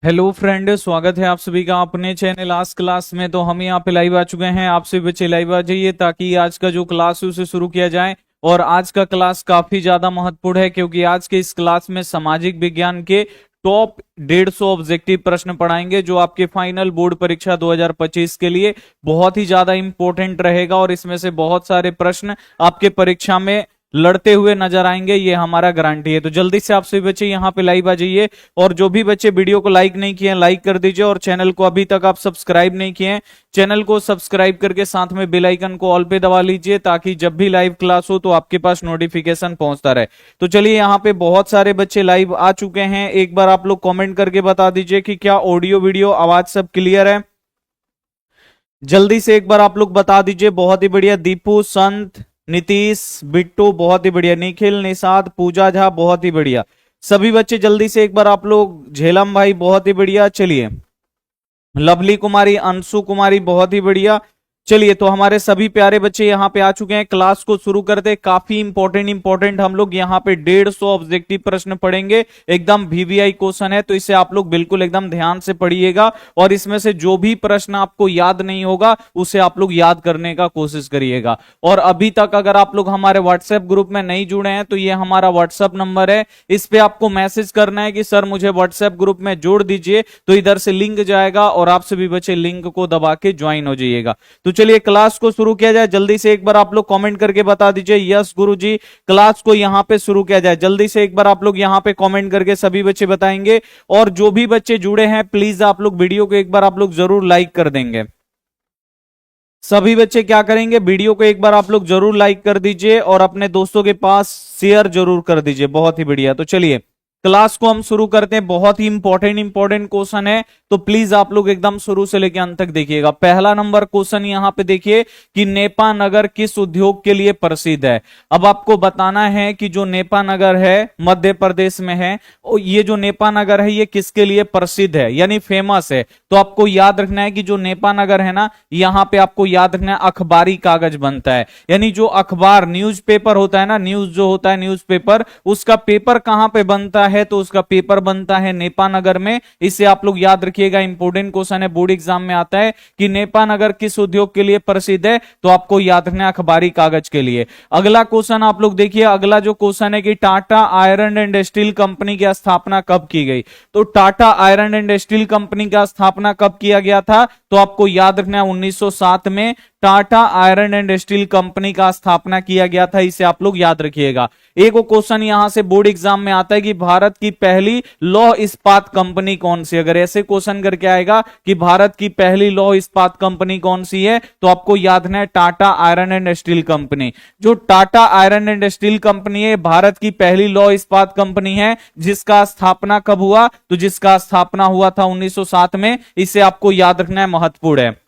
Hello friend, स्वागत है आप सभी का अपने चैनल आज क्लास में। तो हम यहाँ पे लाइव आ चुके हैं। आप सभी बच्चे लाइव आ जाइए ताकि आज का जो क्लास है उसे शुरू किया जाए। और आज का क्लास काफी ज्यादा महत्वपूर्ण है क्योंकि आज के इस क्लास में सामाजिक विज्ञान के टॉप 150 ऑब्जेक्टिव प्रश्न पढ़ाएंगे जो आपके फाइनल बोर्ड परीक्षा 2025 के लिए बहुत ही ज्यादा इंपॉर्टेंट रहेगा। और इसमें से बहुत सारे प्रश्न आपके परीक्षा में लड़ते हुए नजर आएंगे, ये हमारा गारंटी है। तो जल्दी से आप सभी बच्चे यहाँ पे लाइव आ जाइए। और जो भी बच्चे वीडियो को लाइक नहीं किए हैं लाइक कर दीजिए। और चैनल को अभी तक आप सब्सक्राइब नहीं किए हैं, चैनल को सब्सक्राइब करके साथ में बेल आइकन को ऑल पे दबा लीजिए ताकि जब भी लाइव क्लास हो तो आपके पास नोटिफिकेशन पहुंचता रहे। तो चलिए, यहाँ पे बहुत सारे बच्चे लाइव आ चुके हैं। एक बार आप लोग कॉमेंट करके बता दीजिए कि क्या ऑडियो वीडियो आवाज सब क्लियर है। जल्दी से एक बार आप लोग बता दीजिए। बहुत ही बढ़िया। दीपू, संत, नीतीश, बिट्टू, बहुत ही बढ़िया। निखिल, निषाद, पूजा झा, बहुत ही बढ़िया। सभी बच्चे जल्दी से एक बार आप लोग। झेलम भाई, बहुत ही बढ़िया। चलिए, लवली कुमारी, अंशु कुमारी, बहुत ही बढ़िया। चलिए, तो हमारे सभी प्यारे बच्चे यहाँ पे आ चुके हैं। क्लास को शुरू करते। काफी इंपॉर्टेंट हम लोग यहाँ पे 150 ऑब्जेक्टिव प्रश्न पढ़ेंगे। एकदम वीवीआई क्वेश्चन है, तो इसे आप लोग बिल्कुल एकदम ध्यान से पढ़िएगा। और इसमें से जो भी प्रश्न आपको याद नहीं होगा उसे आप लोग याद करने का कोशिश करिएगा। और अभी तक अगर आप लोग हमारे व्हाट्सएप ग्रुप में नहीं जुड़े हैं तो ये हमारा व्हाट्सएप नंबर है। इस पे आपको मैसेज करना है कि सर मुझे व्हाट्सएप ग्रुप में जोड़ दीजिए, तो इधर से लिंक जाएगा और आप सभी बच्चे लिंक को दबा के ज्वाइन हो जाइएगा। तो चलिए क्लास को शुरू किया जाए। जल्दी से एक बार आप लोग कमेंट करके बता दीजिए यस गुरुजी, क्लास को यहां पे शुरू किया जाए। जल्दी से एक बार आप लोग यहां पे कमेंट करके सभी बच्चे बताएंगे। और जो भी बच्चे जुड़े हैं प्लीज आप लोग वीडियो को एक बार आप लोग जरूर लाइक कर देंगे। सभी बच्चे क्या करेंगे, वीडियो को एक बार आप लोग जरूर लाइक कर दीजिए और अपने दोस्तों के पास शेयर जरूर कर दीजिए। बहुत ही बढ़िया। तो चलिए क्लास को हम शुरू करते हैं। बहुत ही इंपॉर्टेंट क्वेश्चन है, तो प्लीज आप लोग एकदम शुरू से लेकर अंत तक देखिएगा। पहला नंबर क्वेश्चन यहाँ पे देखिए कि नेपा नगर किस उद्योग के लिए प्रसिद्ध है। अब आपको बताना है कि जो नेपा नगर है मध्य प्रदेश में है, ये जो नेपा नगर है ये किसके लिए प्रसिद्ध है यानी फेमस है। तो आपको याद रखना है कि जो नेपा नगर है ना, यहाँ पे आपको याद रखना है अखबारी कागज बनता है। यानी जो अखबार न्यूज़पेपर होता है ना, न्यूज जो होता है न्यूज़पेपर, उसका पेपर कहां पे बनता है तो उसका पेपर बनता है नेपा नगर में। इसे आप लोग याद रखिएगा, इंपोर्टेंट क्वेश्चन है, बोर्ड एग्जाम में आता है कि नेपा नगर किस उद्योग के लिए प्रसिद्ध है, तो आपको याद रखना है अखबारी कागज के लिए। अगला क्वेश्चन आप लोग देखिए। अगला जो क्वेश्चन है कि Tata iron and steel company की स्थापना कब की गई। तो Tata iron and steel company का स्थापना कब किया गया था, तो आपको याद रखना है 1907 में Tata iron and steel company का स्थापना किया गया था। इसे आप लोग याद रखिएगा। एक क्वेश्चन यहां से बोर्ड एग्जाम में आता है कि भारत की पहली लौह इस्पात कंपनी कौन सी। अगर ऐसे क्वेश्चन करके आएगा कि भारत की पहली लौह इस्पात कंपनी कौन सी है, तो आपको याद रखना है Tata iron and steel company. जो Tata iron and steel company है भारत की पहली लौह इस्पात कंपनी है। जिसका स्थापना कब हुआ, तो जिसका स्थापना हुआ था 1907 में। इसे आपको याद रखना है, महत्वपूर्ण है।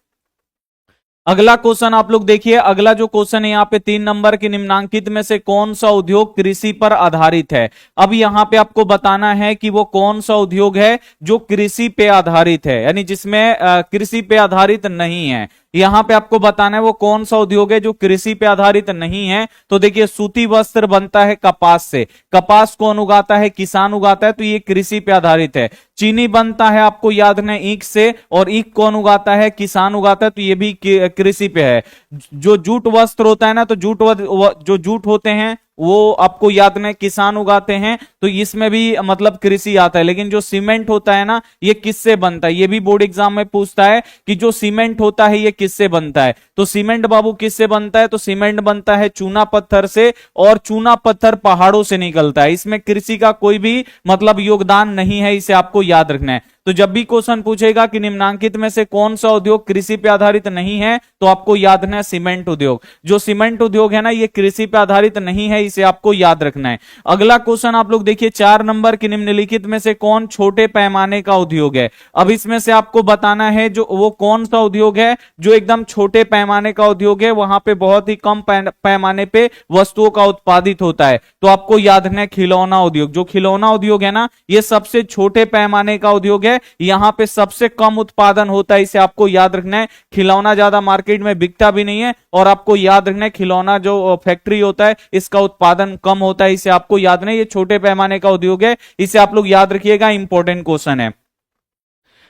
अगला क्वेश्चन आप लोग देखिए। अगला जो क्वेश्चन है यहाँ पे 3 नंबर के निम्नांकित में से कौन सा उद्योग कृषि पर आधारित है। अब यहाँ पे आपको बताना है कि वो कौन सा उद्योग है जो कृषि पे आधारित है, यानी जिसमें कृषि पे आधारित नहीं है। यहां पे आपको बताना है वो कौन सा उद्योग है जो कृषि पे आधारित नहीं है। तो देखिए, सूती वस्त्र बनता है कपास से। कपास कौन उगाता है, किसान उगाता है, तो ये कृषि पे आधारित है। चीनी बनता है आपको याद रखना है ईख से, और ईख कौन उगाता है, किसान उगाता है, तो ये भी कृषि पे है। जो जूट वस्त्र होता है ना, तो जो जूट होते हैं वो आपको याद नहीं किसान उगाते हैं, तो इसमें भी मतलब कृषि आता है। लेकिन जो सीमेंट होता है ना, ये किससे बनता है, ये भी बोर्ड एग्जाम में पूछता है कि जो सीमेंट होता है ये किससे बनता है। तो सीमेंट बाबू किससे बनता है, तो सीमेंट बनता है चूना पत्थर से, और चूना पत्थर पहाड़ों से निकलता है। इसमें कृषि का कोई भी मतलब योगदान नहीं है, इसे आपको याद रखना है। तो जब भी क्वेश्चन पूछेगा कि निम्नांकित में से कौन सा उद्योग कृषि पे आधारित नहीं है, तो आपको याद रखना है सीमेंट उद्योग। जो सीमेंट उद्योग है ना, ये कृषि पे आधारित नहीं है, इसे आपको याद रखना है। अगला क्वेश्चन आप लोग देखिए। 4 नंबर की निम्नलिखित में से कौन छोटे पैमाने का उद्योग है। अब इसमें से आपको बताना है जो वो कौन सा उद्योग है जो एकदम छोटे पैमाने का उद्योग है, वहां पे बहुत ही कम पैमाने पे वस्तुओं का उत्पादित होता है। तो आपको याद रखना है खिलौना उद्योग। जो खिलौना उद्योग है ना, ये सबसे छोटे पैमाने का उद्योग है। यहां पे सबसे कम उत्पादन होता है, इसे आपको याद रखना है। खिलौना ज्यादा मार्केट में बिकता भी नहीं है, और आपको याद रखना है खिलौना जो फैक्ट्री होता है इसका उत्पादन कम होता है। इसे आपको याद नहीं, ये छोटे पैमाने का उद्योग है, इसे आप लोग याद रखिएगा, इंपॉर्टेंट क्वेश्चन है।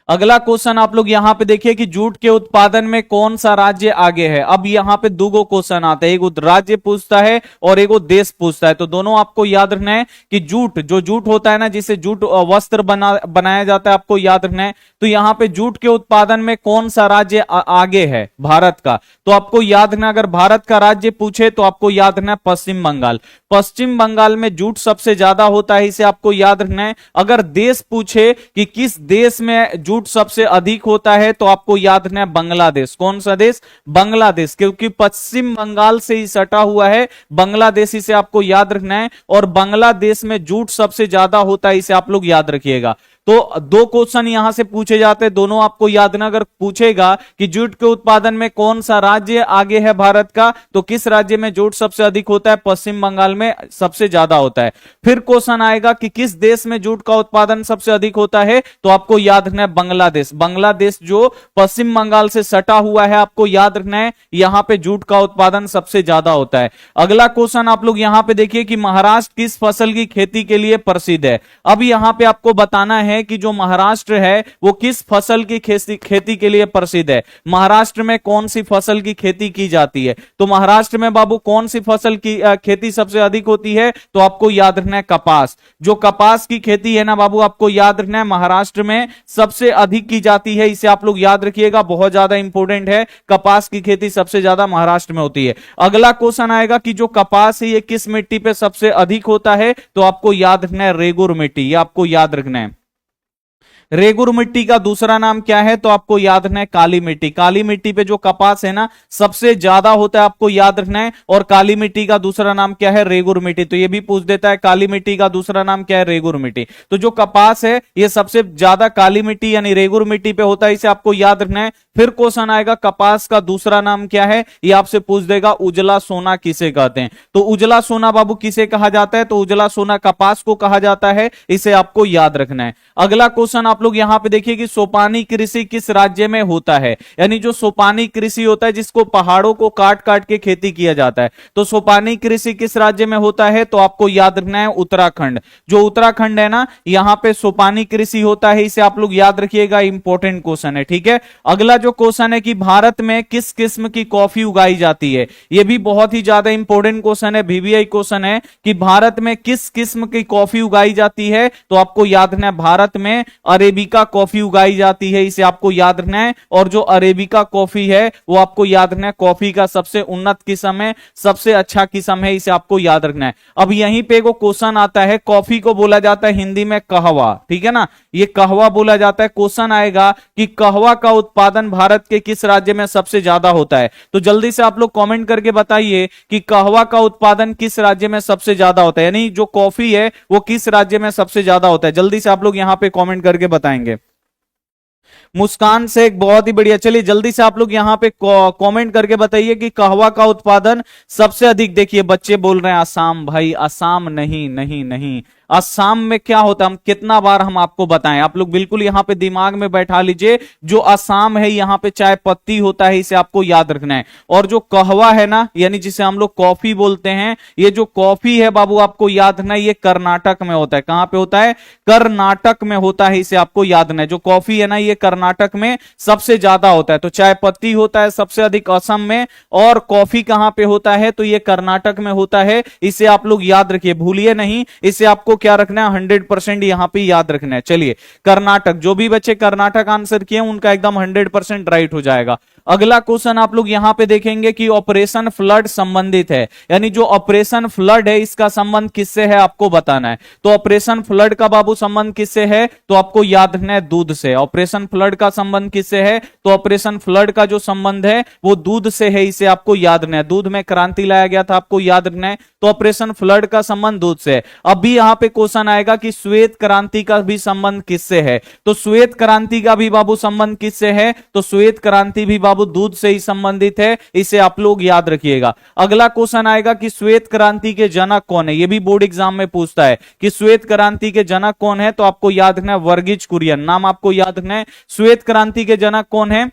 अगला क्वेश्चन आप लोग यहां पे देखिए कि जूट के उत्पादन में कौन सा राज्य आगे है। अब यहां पे दो क्वेश्चन आते हैं, एक राज्य पूछता है और एक देश पूछता है। तो दोनों आपको याद रखना है कि जूट होता है ना, जिसे जूट वस्त्र बनाया जाता है, आपको याद रखना है। तो यहां पे जूट के उत्पादन में कौन सा राज्य आगे है भारत का, तो आपको याद रखना, अगर भारत का राज्य पूछे तो आपको याद रखना है पश्चिम बंगाल। पश्चिम बंगाल में जूट सबसे ज्यादा होता है, इसे आपको याद रखना है। अगर देश पूछे कि किस देश में जूट सबसे अधिक होता है, तो आपको याद रखना है बांग्लादेश। कौन सा देश? बांग्लादेश, क्योंकि पश्चिम बंगाल से ही सटा हुआ है बांग्लादेश, इसे आपको याद रखना है। और बांग्लादेश में जूट सबसे ज्यादा होता है, इसे आप लोग याद रखिएगा। तो दो क्वेश्चन यहां से पूछे जाते हैं, दोनों आपको याद रखना। अगर पूछेगा कि जूट के उत्पादन में कौन सा राज्य आगे है भारत का, तो किस राज्य में जूट सबसे अधिक होता है? पश्चिम बंगाल में सबसे ज्यादा होता है। फिर क्वेश्चन आएगा कि किस देश में जूट का उत्पादन सबसे अधिक होता है, तो आपको याद रखना है बांग्लादेश। बांग्लादेश जो पश्चिम बंगाल से सटा हुआ है, आपको याद रखना है यहां पे जूट का उत्पादन सबसे ज्यादा होता है। अगला क्वेश्चन आप लोग यहां पे देखिए कि महाराष्ट्र किस फसल की खेती के लिए प्रसिद्ध है। अब यहां पे आपको बताना है कि जो महाराष्ट्र है वो किस फसल की खेती के लिए प्रसिद्ध है। महाराष्ट्र में कौन सी फसल की खेती की जाती है, तो महाराष्ट्र में बाबू कौन सी फसल की खेती सबसे अधिक होती है, तो आपको याद रखना है कपास। जो कपास की खेती है ना बाबू, आपको याद रखना है महाराष्ट्र में सबसे अधिक की जाती है, इसे आप लोग याद रखिएगा, बहुत ज्यादा इंपॉर्टेंट है। कपास की खेती सबसे ज्यादा महाराष्ट्र में होती है। अगला क्वेश्चन आएगा कि जो कपास है ये किस मिट्टी पे सबसे अधिक होता है, तो आपको याद रखना है रेगुर मिट्टी, ये आपको याद रखना है। रेगुर मिट्टी का दूसरा नाम क्या है, तो आपको याद रखना है काली मिट्टी। काली मिट्टी पे जो कपास है ना सबसे ज्यादा होता है, आपको याद रखना है। और काली मिट्टी का दूसरा नाम क्या है? रेगुर मिट्टी। तो ये भी पूछ देता है काली मिट्टी का दूसरा नाम क्या है? रेगुर मिट्टी। तो जो कपास है ये सबसे ज्यादा काली मिट्टी यानी रेगुर मिट्टी पे होता है, इसे आपको याद रखना है। फिर क्वेश्चन आएगा कपास का दूसरा नाम क्या है, ये आपसे पूछ देगा उजला सोना किसे कहते हैं। तो उजला सोना बाबू किसे कहा जाता है, तो उजला सोना कपास को कहा जाता है, इसे आपको याद रखना है। अगला क्वेश्चन आप लोग यहां पे देखिए कि सोपानी कृषि किस राज्य में होता है। यानी जो सोपानी कृषि होता है जिसको पहाड़ों को काट काट के खेती किया जाता है, तो सोपानी कृषि किस राज्य में होता है, तो आपको याद रखना है उत्तराखंड। जो उत्तराखंड है ना यहां पे सोपानी कृषि होता है, इसे आप लोग याद रखिएगा, इंपॉर्टेंट क्वेश्चन है, ठीक है। अगला जो क्वेश्चन है कि भारत में किस किस्म की कॉफी उगाई जाती है, यह भी बहुत ही ज्यादा इंपॉर्टेंट क्वेश्चन है, VVI क्वेश्चन है कि भारत में किस किस्म की कॉफी उगाई जाती है, तो आपको याद रखना है भारत में अरेबिका कॉफी उगाई जाती है, इसे आपको याद रखना है। और जो अरेबिका कॉफी है वो आपको याद रखना है कॉफी का सबसे उन्नत किस्म है, सबसे अच्छा किस्म है, इसे आपको याद रखना है। अब यहीं पे को क्वेश्चन आता है, कॉफी को बोला जाता है हिंदी में कहवा, ठीक है ना, ये कहवा बोला जाता है। क्वेश्चन आएगा कि कहवा का उत्पादन भारत के किस राज्य में सबसे ज्यादा होता है, तो जल्दी से आप लोग कमेंट करके बताइए कि कहवा का उत्पादन किस राज्य में सबसे ज्यादा होता है, यानी जो कॉफी है वो किस राज्य में सबसे ज्यादा होता है। जल्दी से आप लोग यहां पे कमेंट करके बताएंगे। मुस्कान से एक बहुत ही बढ़िया। चलिए जल्दी से आप लोग यहां पे कमेंट करके बताइए कि कहवा का उत्पादन सबसे अधिक, देखिए बच्चे बोल रहे हैं असम। भाई असम नहीं नहीं नहीं, असम में क्या होता है, हम कितना बार हम आपको बताएं, आप लोग बिल्कुल यहां पे दिमाग में बैठा लीजिए। जो असम है यहां पे चाय पत्ती होता है, इसे आपको याद रखना है। और जो कहवा है ना यानी जिसे हम लोग कॉफी बोलते हैं, ये जो कॉफी है बाबू आपको याद रखना है ये कर्नाटक में होता है। कहां पे होता है? कर्नाटक में होता है, इसे आपको याद रखना है। जो कॉफी है ना ये कर्नाटक में सबसे ज्यादा होता है। तो चाय पत्ती होता है सबसे अधिक असम में, और कॉफी कहां पे होता है, तो ये कर्नाटक में होता है, इसे आप लोग याद रखिए, भूलिए नहीं, इसे आपको क्या रखना है 100% यहां पे याद रखना है। चलिए कर्नाटक, जो भी बच्चे कर्नाटक आंसर किए उनका एकदम 100% राइट हो जाएगा। अगला क्वेश्चन आप लोग यहां पे देखेंगे कि ऑपरेशन फ्लड संबंधित है, यानी जो ऑपरेशन फ्लड है इसका संबंध किससे है आपको बताना है। तो ऑपरेशन फ्लड का बाबू संबंध किससे है, तो आपको याद रखना है दूध से। ऑपरेशन फ्लड का संबंध किससे है, तो ऑपरेशन फ्लड का जो संबंध है वो दूध से है, इसे आपको याद रखना है। दूध में क्रांति लाया गया था, आपको याद रखना है, तो ऑपरेशन फ्लड का संबंध दूध से है। अब भी यहां पे क्वेश्चन आएगा कि श्वेत क्रांति का भी संबंध किससे है, तो श्वेत क्रांति का भी बाबू संबंध किससे है, तो श्वेत क्रांति भी बाबू दूध से ही संबंधित है, इसे आप लोग याद रखिएगा। अगला क्वेश्चन आएगा कि श्वेत क्रांति के जनक कौन है, यह भी बोर्ड एग्जाम में पूछता है कि श्वेत क्रांति के जनक कौन है, तो आपको याद रखना है वर्गीज कुरियन, नाम आपको याद रखना है। श्वेत क्रांति के जनक कौन है,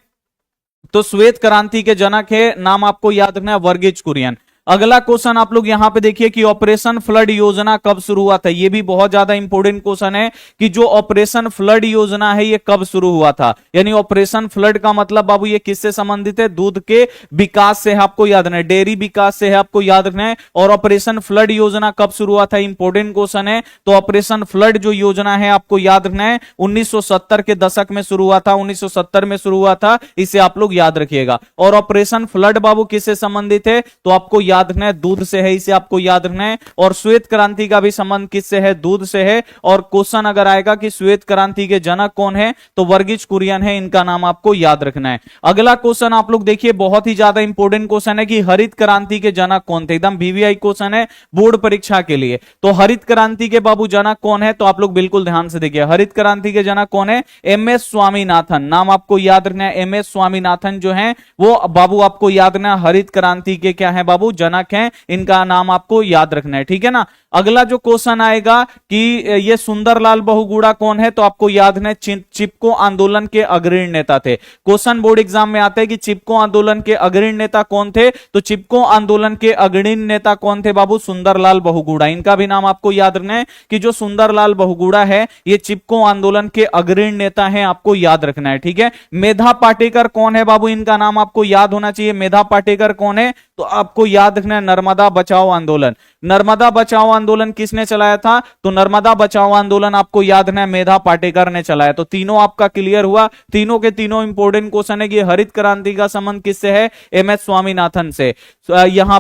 तो श्वेत क्रांति के जनक है, नाम आपको याद रखना है वर्गीज कुरियन। अगला क्वेश्चन आप लोग यहां पे देखिए कि ऑपरेशन फ्लड योजना कब शुरू हुआ था। ये भी बहुत ज्यादा इंपॉर्टेंट क्वेश्चन है कि जो ऑपरेशन फ्लड योजना है ये कब शुरू हुआ था। यानी ऑपरेशन फ्लड का मतलब बाबू ये किससे संबंधित है, दूध के विकास से है, आपको याद रखना है, डेयरी विकास से है, आपको याद रखना है। और ऑपरेशन फ्लड योजना कब शुरू हुआ था, इंपॉर्टेंट क्वेश्चन है। तो ऑपरेशन फ्लड जो योजना है आपको याद रखना है 1970 के दशक में शुरू हुआ था, 1970 में शुरू हुआ था, इसे आप लोग याद रखिएगा। और ऑपरेशन फ्लड बाबू किससे संबंधित है, तो आपको याद रखना है दूध से है, इसे आपको याद रखना है। और श्वेत क्रांति का भी संबंध किससे है, दूध से है। और क्वेश्चन अगर आएगा कि श्वेत क्रांति के जनक कौन है, तो वर्गीज कुरियन है, इनका नाम आपको याद रखना है। अगला क्वेश्चन आप लोग देखिए बहुत ही ज्यादा इंपॉर्टेंट क्वेश्चन है कि हरित क्रांति के जनक कौन थे। एकदम वीवीआई क्वेश्चन है बोर्ड परीक्षा के लिए। तो हरित क्रांति के बाबू जनक कौन है, तो आप लोग बिल्कुल ध्यान से देखिए हरित क्रांति के जनक कौन है, एमएस स्वामीनाथन, नाम आपको याद रखना है। एमएस स्वामीनाथन जो है वो बाबू आपको याद रखना है, हरित क्रांति के क्या है बाबू, जनक हैं, इनका नाम आपको याद रखना है, ठीक है ना। अगला जो क्वेश्चन आएगा कि ये सुंदरलाल बहुगुणा कौन है, तो आपको याद है चिपको आंदोलन के अग्रणी नेता थे। क्वेश्चन बोर्ड एग्जाम में आता है कि चिपको आंदोलन के अग्रणी नेता कौन थे, तो चिपको आंदोलन के अग्रणी नेता कौन थे बाबू, सुंदरलाल बहुगुणा। इनका भी नाम आपको याद रखना है कि जो सुंदरलाल बहुगुणा है ये चिपको आंदोलन के अग्रणी नेता है, आपको याद रखना है, ठीक है। मेधा पाटेकर कौन है बाबू, इनका नाम आपको याद होना चाहिए। मेधा पाटेकर कौन है, तो आपको याद रखना है नर्मदा बचाओ आंदोलन। नर्मदा बचाओ आंदोलन किसने चलाया था, तो नर्मदा बचाओ आंदोलन आपको याद रखना है मेधा पाटेकर ने चलाया। तो तीनों आपका क्लियर हुआ, तीनों के तीनों इंपॉर्टेंट क्वेश्चन है कि हरित क्रांति का संबंध किससे है, एमएस स्वामीनाथन से। यहां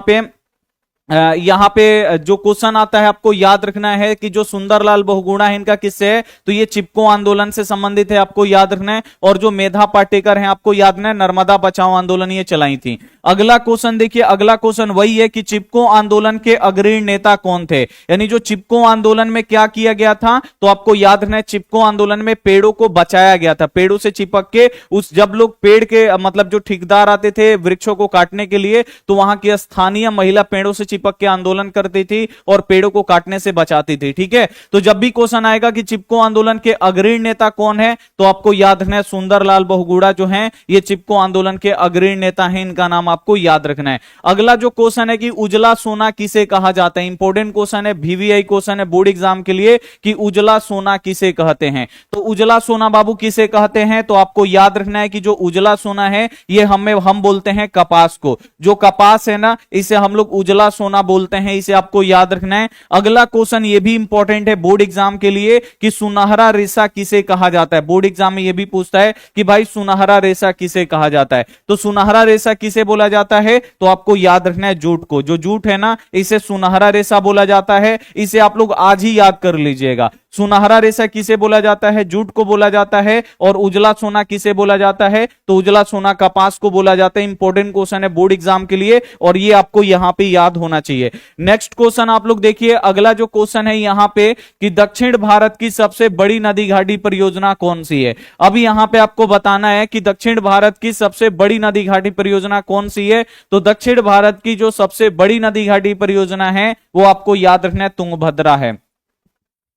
पे जो क्वेश्चन आता है आपको याद रखना है कि जो सुंदरलाल बहुगुणा है इनका किससे है, तो ये चिपको आंदोलन से संबंधित है, आपको याद रखना है। और जो मेधा पाटेकर हैं आपको याद रखना है नर्मदा बचाओ आंदोलन ये चलाई थी। अगला क्वेश्चन देखिए, अगला क्वेश्चन वही है कि चिपको आंदोलन के अग्रणी नेता कौन थे। यानी जो चिपको आंदोलन में क्या किया गया था, तो आपको याद रखना है चिपको आंदोलन में पेड़ों को बचाया गया था। पेड़ों से चिपक के उस जब लोग पेड़ के मतलब जो ठेकेदार आते थे वृक्षों को काटने के लिए, तो वहां की स्थानीय महिला पेड़ों से चिपक के आंदोलन करती थी और पेड़ों को काटने से बचाती थी, ठीक है। तो जब भी क्वेश्चन आएगा कि चिपको आंदोलन के अग्रणी नेता कौन है, तो आपको याद रखना है सुंदरलाल बहुगुणा जो हैं ये चिपको आंदोलन के अग्रणी नेता हैं, इनका नाम आपको याद रखना है। अगला जो क्वेश्चन है कि उजला सोना किसे कहा जाता है, इंपॉर्टेंट क्वेश्चन है, वीवीआई क्वेश्चन है बोर्ड एग्जाम के लिए कि उजला सोना किसे कहते हैं। तो उजला सोना बाबू किसे कहते हैं, तो आपको याद रखना है कि जो उजला सोना है ये हम बोलते हैं कपास को। जो कपास है ना इसे हम लोग उजला सोना बोलते हैं, इसे आपको याद रखना है। अगला क्वेश्चन ये भी इंपॉर्टेंट है बोर्ड एग्जाम के लिए कि सुनहरा रेशा किसे कहा जाता है। बोर्ड एग्जाम में ये भी पूछता है कि भाई सुनहरा रेशा किसे कहा जाता है। तो सुनहरा रेशा किसे बोला जाता है, तो आपको याद रखना है जूट को। जो जूट है ना इसे सुनहरा रेशा बोला जाता है, इसे आप लोग आज ही याद कर लीजिएगा। सुनहरा रेशा किसे बोला जाता है, जूट को बोला जाता है। और उजला सोना किसे बोला जाता है, तो उजला सोना कपास को बोला जाता है। इंपॉर्टेंट क्वेश्चन है बोर्ड एग्जाम के लिए और ये आपको यहां पे याद होना चाहिए। नेक्स्ट क्वेश्चन आप लोग देखिए, अगला जो क्वेश्चन है यहां पे कि दक्षिण भारत की सबसे बड़ी नदी घाटी परियोजना कौन सी है। अब यहां पे आपको बताना है कि दक्षिण भारत की सबसे बड़ी नदी घाटी परियोजना कौन सी है। तो दक्षिण भारत की जो सबसे बड़ी नदी घाटी परियोजना है वो आपको याद रखना है तुंगभद्रा है,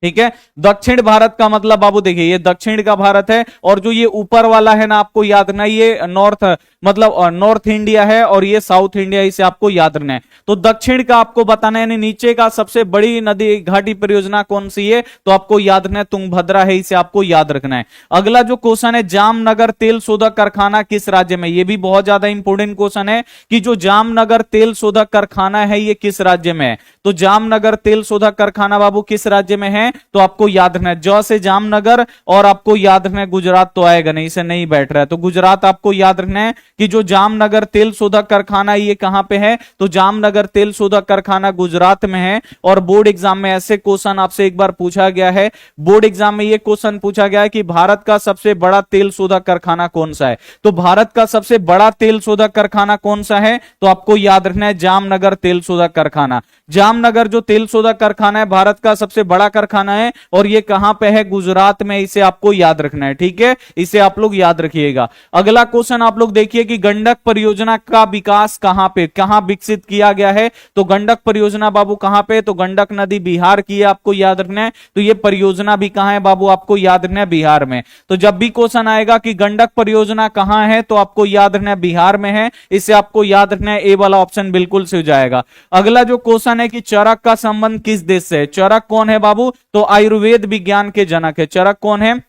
ठीक है। दक्षिण भारत का मतलब बाबू देखिए ये दक्षिण का भारत है और जो ये ऊपर वाला है ना आपको याद रखना ये नॉर्थ मतलब नॉर्थ इंडिया है और ये साउथ इंडिया, इसे आपको याद रखना है। तो दक्षिण का आपको बताना है, यानी नीचे का सबसे बड़ी नदी घाटी परियोजना कौन सी है, तो आपको याद रखना है तुंगभद्रा है, इसे आपको याद रखना है। अगला जो क्वेश्चन है जामनगर तेल शोधक कारखाना किस राज्य में, ये भी बहुत ज्यादा इंपॉर्टेंट क्वेश्चन है कि जो जामनगर तेल शोधक कारखाना है ये किस राज्य में है। तो जामनगर तेल शोधक कारखाना बाबू किस राज्य में है, तो आपको याद रखना है ज से जामनगर और आपको याद रखना है गुजरात तो आएगा नहीं, इसे नहीं बैठ रहा है, तो गुजरात आपको याद रखना है कि जो जामनगर तेल शोधक कारखाना ये कहां पे है, तो जामनगर तेल शोधक कारखाना गुजरात में है। और बोर्ड एग्जाम में ऐसे क्वेश्चन आपसे एक बार पूछा गया है, बोर्ड एग्जाम में ये क्वेश्चन पूछा गया है कि भारत का सबसे बड़ा तेल शोधक कारखाना कौन सा है। तो भारत का सबसे बड़ा तेल शोधक कारखाना कौन सा है, तो आपको याद रखना है जामनगर तेल शोधक कारखाना। जामनगर जो तेल शोधक कारखाना है भारत का सबसे बड़ा कारखाना है और ये कहां पे है, गुजरात में, इसे आपको याद रखना है, ठीक है, इसे आप लोग याद रखिएगा। अगला क्वेश्चन आप लोग देखिए देखिए कि गंडक परियोजना का विकास कहां पे, कहां विकसित किया गया है, तो गंडक परियोजना बाबू कहां पे, तो गंडक नदी बिहार की है, आपको याद रखना है। तो ये परियोजना भी कहां है बाबू, आपको याद रखना है बिहार में। तो जब भी क्वेश्चन आएगा कि गंडक परियोजना कहां है, तो आपको याद रखना है बिहार में है, इसे आपको याद रखना है, ए वाला ऑप्शन बिल्कुल से हो जाएगा। अगला जो क्वेश्चन है कि चरक का संबंध किस देश से है, चरक कौन है बाबू, तो आयुर्वेद विज्ञान के जनक है। चरक कौन है,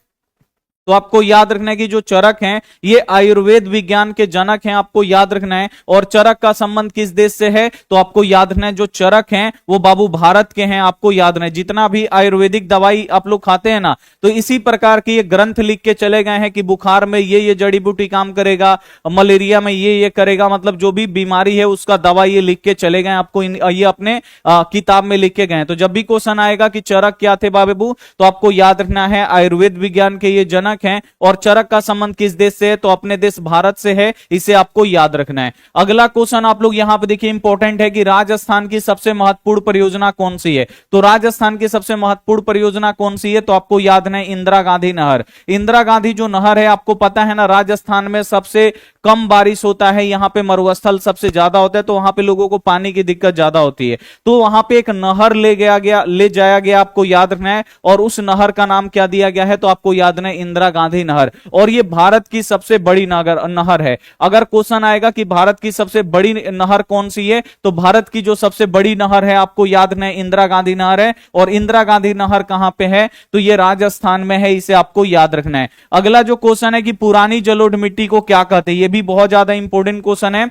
तो आपको याद रखना है कि जो चरक हैं ये आयुर्वेद विज्ञान के जनक हैं, आपको याद रखना है। और चरक का संबंध किस देश से है, तो आपको याद रखना है जो चरक हैं वो बाबू भारत के हैं, आपको याद रखना है। जितना भी आयुर्वेदिक दवाई आप लोग खाते हैं ना, तो इसी प्रकार के ये ग्रंथ लिख के चले गए हैं कि बुखार में ये जड़ी बूटी काम करेगा, मलेरिया में ये करेगा, मतलब जो भी बीमारी है उसका दवा ये लिख के चले गए, आपको ये अपने किताब में लिख के गए। तो जब भी क्वेश्चन आएगा कि चरक क्या थे बाबू, तो आपको याद रखना है आयुर्वेद विज्ञान के ये जनक हैं। और चरक का संबंध किस देश से है, तो अपने देश भारत से है, इसे आपको याद रखना है। अगला क्वेश्चन आप लोग यहां पे देखिए इंपॉर्टेंट है कि राजस्थान की सबसे महत्वपूर्ण परियोजना कौन सी है, तो राजस्थान की सबसे महत्वपूर्ण परियोजना कौन सी है, तो आपको याद रखना है इंदिरा गांधी नहर। इंदिरा गांधी जो नहर है, आपको पता है ना राजस्थान में सबसे कम बारिश होता है, यहां पे मरुस्थल सबसे ज्यादा होता है, तो वहां पे लोगों को पानी की दिक्कत ज्यादा होती है। तो वहां पे एक नहर ले जाया गया, आपको याद रखना है। और उस नहर का नाम क्या दिया गया है, तो आपको याद रखना है इंदिरा गांधी नहर। और ये भारत की सबसे बड़ी नहर है। अगर क्वेश्चन आएगा कि भारत की सबसे बड़ी नहर कौन सी है, तो भारत की जो सबसे बड़ी नहर है, आपको याद रखना है इंदिरा गांधी नहर है। और इंदिरा गांधी नहर कहां पे है, तो ये राजस्थान में है, इसे आपको याद रखना है। अगला जो क्वेश्चन है कि पुरानी जलोढ़ मिट्टी को क्या कहते हैं, ये भी बहुत ज्यादा इंपॉर्टेंट क्वेश्चन है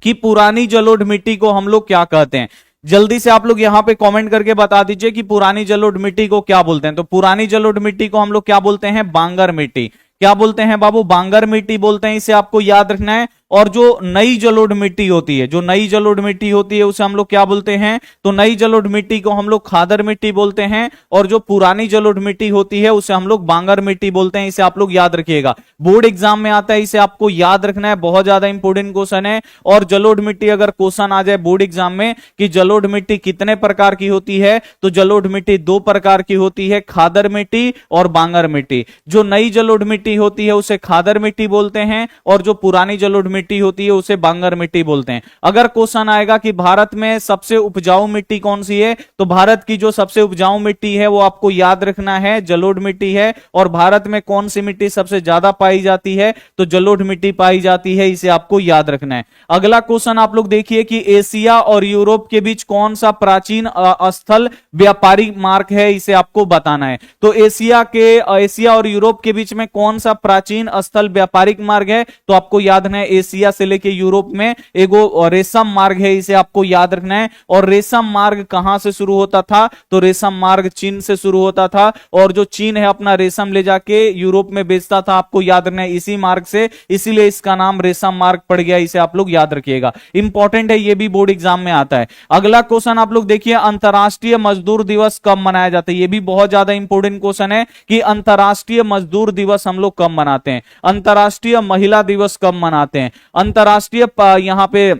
कि पुरानी जलोढ़ मिट्टी को हम लोग क्या कहते हैं। जल्दी से आप लोग यहां पे कमेंट करके बता दीजिए कि पुरानी जलोढ़ मिट्टी को क्या बोलते हैं। तो पुरानी जलोढ़ मिट्टी को हम लोग क्या बोलते हैं, बांगर मिट्टी। क्या बोलते हैं बाबू, बांगर मिट्टी बोलते हैं, इसे आपको याद रखना है। और जो नई जलोढ़ मिट्टी होती है, जो नई जलोढ़ मिट्टी होती है उसे हम लोग क्या बोलते हैं, तो नई जलोढ़ मिट्टी को हम लोग खादर मिट्टी बोलते हैं। और जो पुरानी जलोढ़ मिट्टी होती है उसे हम लोग बांगर मिट्टी बोलते हैं, इसे आप लोग याद रखिएगा, बोर्ड एग्जाम में आता है, इसे आपको याद रखना है, बहुत ज्यादा इंपोर्टेंट क्वेश्चन है। और जलोढ़ मिट्टी अगर क्वेश्चन आ जाए बोर्ड एग्जाम में कि जलोढ़ मिट्टी कितने प्रकार की होती है, तो जलोढ़ मिट्टी 2 प्रकार की होती है, खादर मिट्टी और बांगर मिट्टी। जो नई जलोढ़ मिट्टी होती है उसे खादर मिट्टी बोलते हैं, और जो पुरानी जलोढ़ मिट्टी होती है उसे बांगर मिट्टी बोलते हैं। अगर क्वेश्चन आएगा कि भारत में सबसे उपजाऊ मिट्टी कौन सी है, तो भारत की जो सबसे उपजाऊ मिट्टी है वो आपको याद रखना है जलोढ़ मिट्टी है। और भारत में कौन सी मिट्टी सबसे ज्यादा पाई जाती है, तो जलोढ़ मिट्टी पाई जाती है, इसे आपको याद रखना है। अगला क्वेश्चन आप लोग देखिए कि एशिया और यूरोप के बीच कौन सा प्राचीन स्थल व्यापारिक मार्ग है, इसे आपको बताना है। तो एशिया और यूरोप के बीच में कौन सा प्राचीन स्थल व्यापारिक मार्ग है, तो आपको याद रखना है एशिया से लेके यूरोप में एगो रेशम मार्ग है, इसे आपको याद रखना है। और रेशम मार्ग कहां से शुरू होता था, तो रेशम मार्ग चीन से शुरू होता था। और जो चीन है अपना रेशम ले जाके यूरोप में बेचता था, आपको याद रखना है इसी मार्ग से, इसीलिए इसका नाम रेशम मार्ग पड़ गया, इसे आप लोग याद रखिएगा, इंपॉर्टेंट है, ये भी बोर्ड एग्जाम में आता है। अगला क्वेश्चन आप लोग देखिए अंतरराष्ट्रीय मजदूर दिवस कब मनाया जाता है, ये भी बहुत ज्यादा इंपॉर्टेंट क्वेश्चन है कि अंतरराष्ट्रीय मजदूर दिवस हम लोग कब मनाते हैं, अंतरराष्ट्रीय महिला दिवस कब मनाते हैं, अंतरराष्ट्रीय यहां पे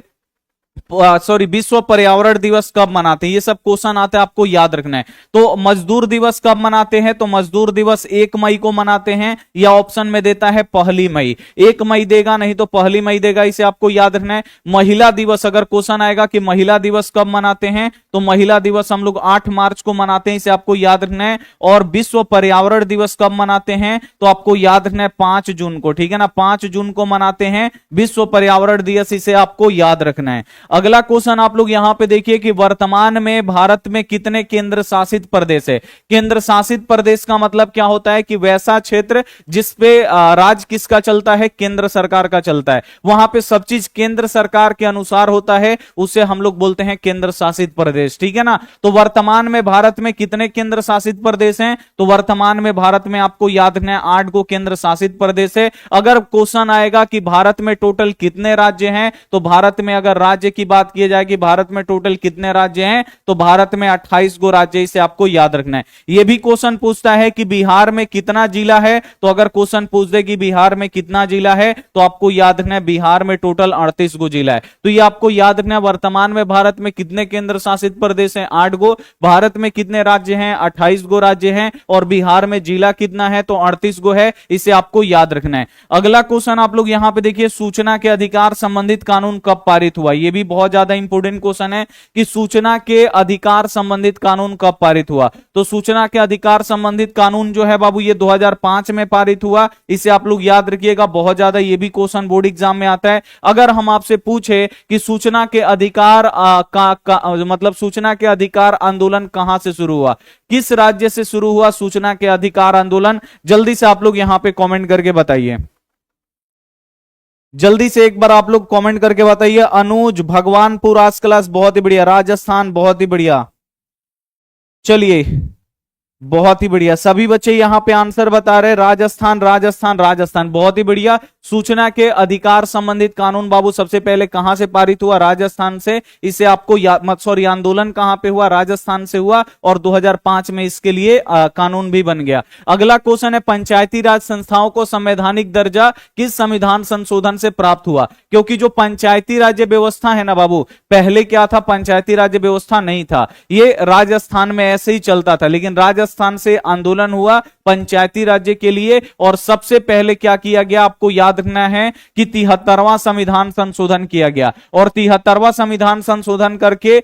विश्व पर्यावरण दिवस कब मनाते हैं, ये सब क्वेश्चन आते हैं, आपको याद रखना है। तो मजदूर दिवस कब मनाते हैं, तो मजदूर दिवस 1 मई को मनाते हैं, या ऑप्शन में देता है 1 मई, 1 मई देगा नहीं तो 1 मई देगा, इसे आपको याद रखना है। महिला दिवस अगर क्वेश्चन आएगा कि महिला दिवस कब मनाते हैं, तो महिला दिवस हम लोग 8 मार्च को मनाते हैं, इसे आपको याद रखना है। और विश्व पर्यावरण दिवस कब मनाते हैं, तो आपको याद रखना है 5 जून को, ठीक है ना, 5 जून को मनाते हैं विश्व पर्यावरण दिवस, इसे आपको याद रखना है। अगला क्वेश्चन आप लोग यहां पे देखिए कि वर्तमान में भारत में कितने केंद्र शासित प्रदेश है। केंद्र शासित प्रदेश का मतलब क्या होता है कि वैसा क्षेत्र जिसपे राज किसका चलता है, केंद्र सरकार का चलता है, वहां पे सब चीज केंद्र सरकार के अनुसार होता है, उसे हम लोग बोलते हैं केंद्र शासित प्रदेश, ठीक है ना। तो वर्तमान में भारत में कितने केंद्र शासित प्रदेश हैं, तो वर्तमान में भारत में आपको याद रखना है 8 को केंद्र शासित प्रदेश है। अगर क्वेश्चन आएगा कि भारत में टोटल कितने राज्य हैं, तो भारत में अगर राज्य की बात की जाए कि भारत में टोटल कितने राज्य हैं, तो भारत में 28 गो राज्य, इसे आपको याद रखना है। यह भी क्वेश्चन पूछता है कि बिहार में कितना जिला है, तो अगर क्वेश्चन पूछ दे कि बिहार में कितना जिला है, तो आपको याद रखना है बिहार में टोटल 38 गो जिला है। तो ये आपको याद रखना है। वर्तमान में भारत में कितने केंद्र शासित प्रदेश हैं, 8 गो। भारत में कितने राज्य हैं, 28 गो राज्य हैं। और बिहार में जिला कितना है, तो 38 गो है। इसे आपको याद रखना है। अगला क्वेश्चन आप लोग यहां पे देखिए, सूचना के अधिकार संबंधित कानून कब पारित हुआ। यह भी बहुत ज्यादा इंपॉर्टेंट क्वेश्चन है कि सूचना के अधिकार संबंधित कानून कब पारित हुआ। तो सूचना के अधिकार संबंधित कानून जो है बाबू, ये 2005 में पारित हुआ। इसे आप लोग याद रखिएगा, बहुत ज्यादा ये भी क्वेश्चन बोर्ड एग्जाम में आता है। अगर हम आपसे पूछे कि सूचना के अधिकार मतलब सूचना के अधिकार आंदोलन कहां से शुरू हुआ, किस राज्य से शुरू हुआ सूचना के अधिकार आंदोलन, जल्दी से आप लोग यहां पे कमेंट करके बताइए। जल्दी से एक बार आप लोग कमेंट करके बताइए। अनुज, भगवानपुर आज क्लास, बहुत ही बढ़िया। राजस्थान, बहुत ही बढ़िया। चलिए, बहुत ही बढ़िया, सभी बच्चे यहां पे आंसर बता रहे। राजस्थान, राजस्थान, राजस्थान, बहुत ही बढ़िया। सूचना के अधिकार संबंधित कानून बाबू सबसे पहले कहां से पारित हुआ, राजस्थान से। इसे आपको सॉरी, आंदोलन कहां पे हुआ, राजस्थान से हुआ। और 2005 में इसके लिए कानून भी बन गया। अगला क्वेश्चन है, पंचायती राज संस्थाओं को संवैधानिक दर्जा किस संविधान संशोधन से प्राप्त हुआ। क्योंकि जो पंचायती राज्य व्यवस्था है ना बाबू, पहले क्या था, पंचायती राज्य व्यवस्था नहीं था, ये राजस्थान में ऐसे ही चलता था। लेकिन राजस्थान से आंदोलन हुआ पंचायती राज्य के लिए, और सबसे पहले क्या किया गया, आपको याद रखना है कि 73वां संविधान संशोधन किया गया। और 73वां संविधान संशोधन करके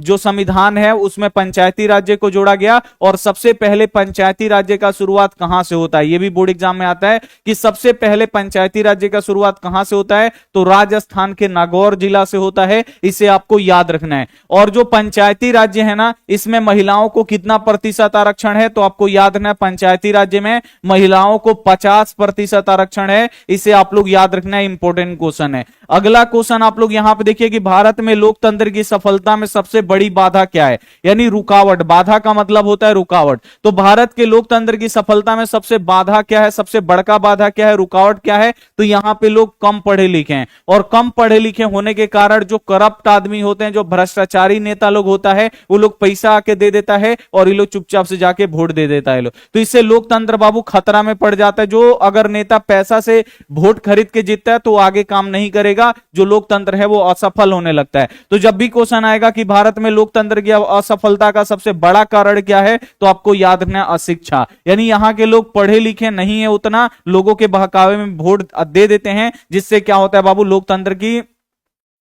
जो संविधान है उसमें पंचायती राज्य को जोड़ा गया। और सबसे पहले पंचायती राज्य का शुरुआत कहां से होता है, यह भी बोर्ड एग्जाम में आता है कि सबसे पहले पंचायती राज्य का शुरुआत कहां से होता है, तो राजस्थान के नागौर जिला से होता है। इसे आपको याद रखना है। और जो पंचायती राज्य है ना, इसमें महिलाओं को कितना प्रतिशत आरक्षण है, तो आपको याद रखना है पंचायती राज्य में महिलाओं को 50% आरक्षण है। इसे आप लोग याद रखना है, इंपॉर्टेंट क्वेश्चन है। अगला क्वेश्चन आप लोग यहां पे देखिए कि भारत में लोकतंत्र की सफलता में सबसे बड़ी बाधा क्या है, यानी रुकावट। बाधा का मतलब होता है रुकावट। तो भारत के लोकतंत्र की सफलता में सबसे बाधा क्या है, सबसे बड़का बाधा क्या है, रुकावट क्या है, तो यहां पे लोग कम पढ़े लिखे हैं। और कम पढ़े लिखे होने के कारण जो करप्ट आदमी होते हैं, जो भ्रष्टाचारी नेता लोग होता है, वो लोग पैसा आके दे देता है और ये लोग चुपचाप से जाके वोट दे देता है लोग। तो इससे लोकतंत्र बाबू खतरा में पड़ जाता है। जो अगर नेता पैसा से वोट खरीद के जीतता है तो आगे काम नहीं करेगा, जो लोकतंत्र है वो असफल होने लगता है। तो जब भी क्वेश्चन आएगा कि भारत में लोकतंत्र की असफलता का सबसे बड़ा कारण क्या है, तो आपको याद रखना है अशिक्षा। यानी यहां के लोग पढ़े लिखे नहीं है उतना, लोगों के बहकावे में वोट दे देते हैं, जिससे क्या होता है बाबू, लोकतंत्र की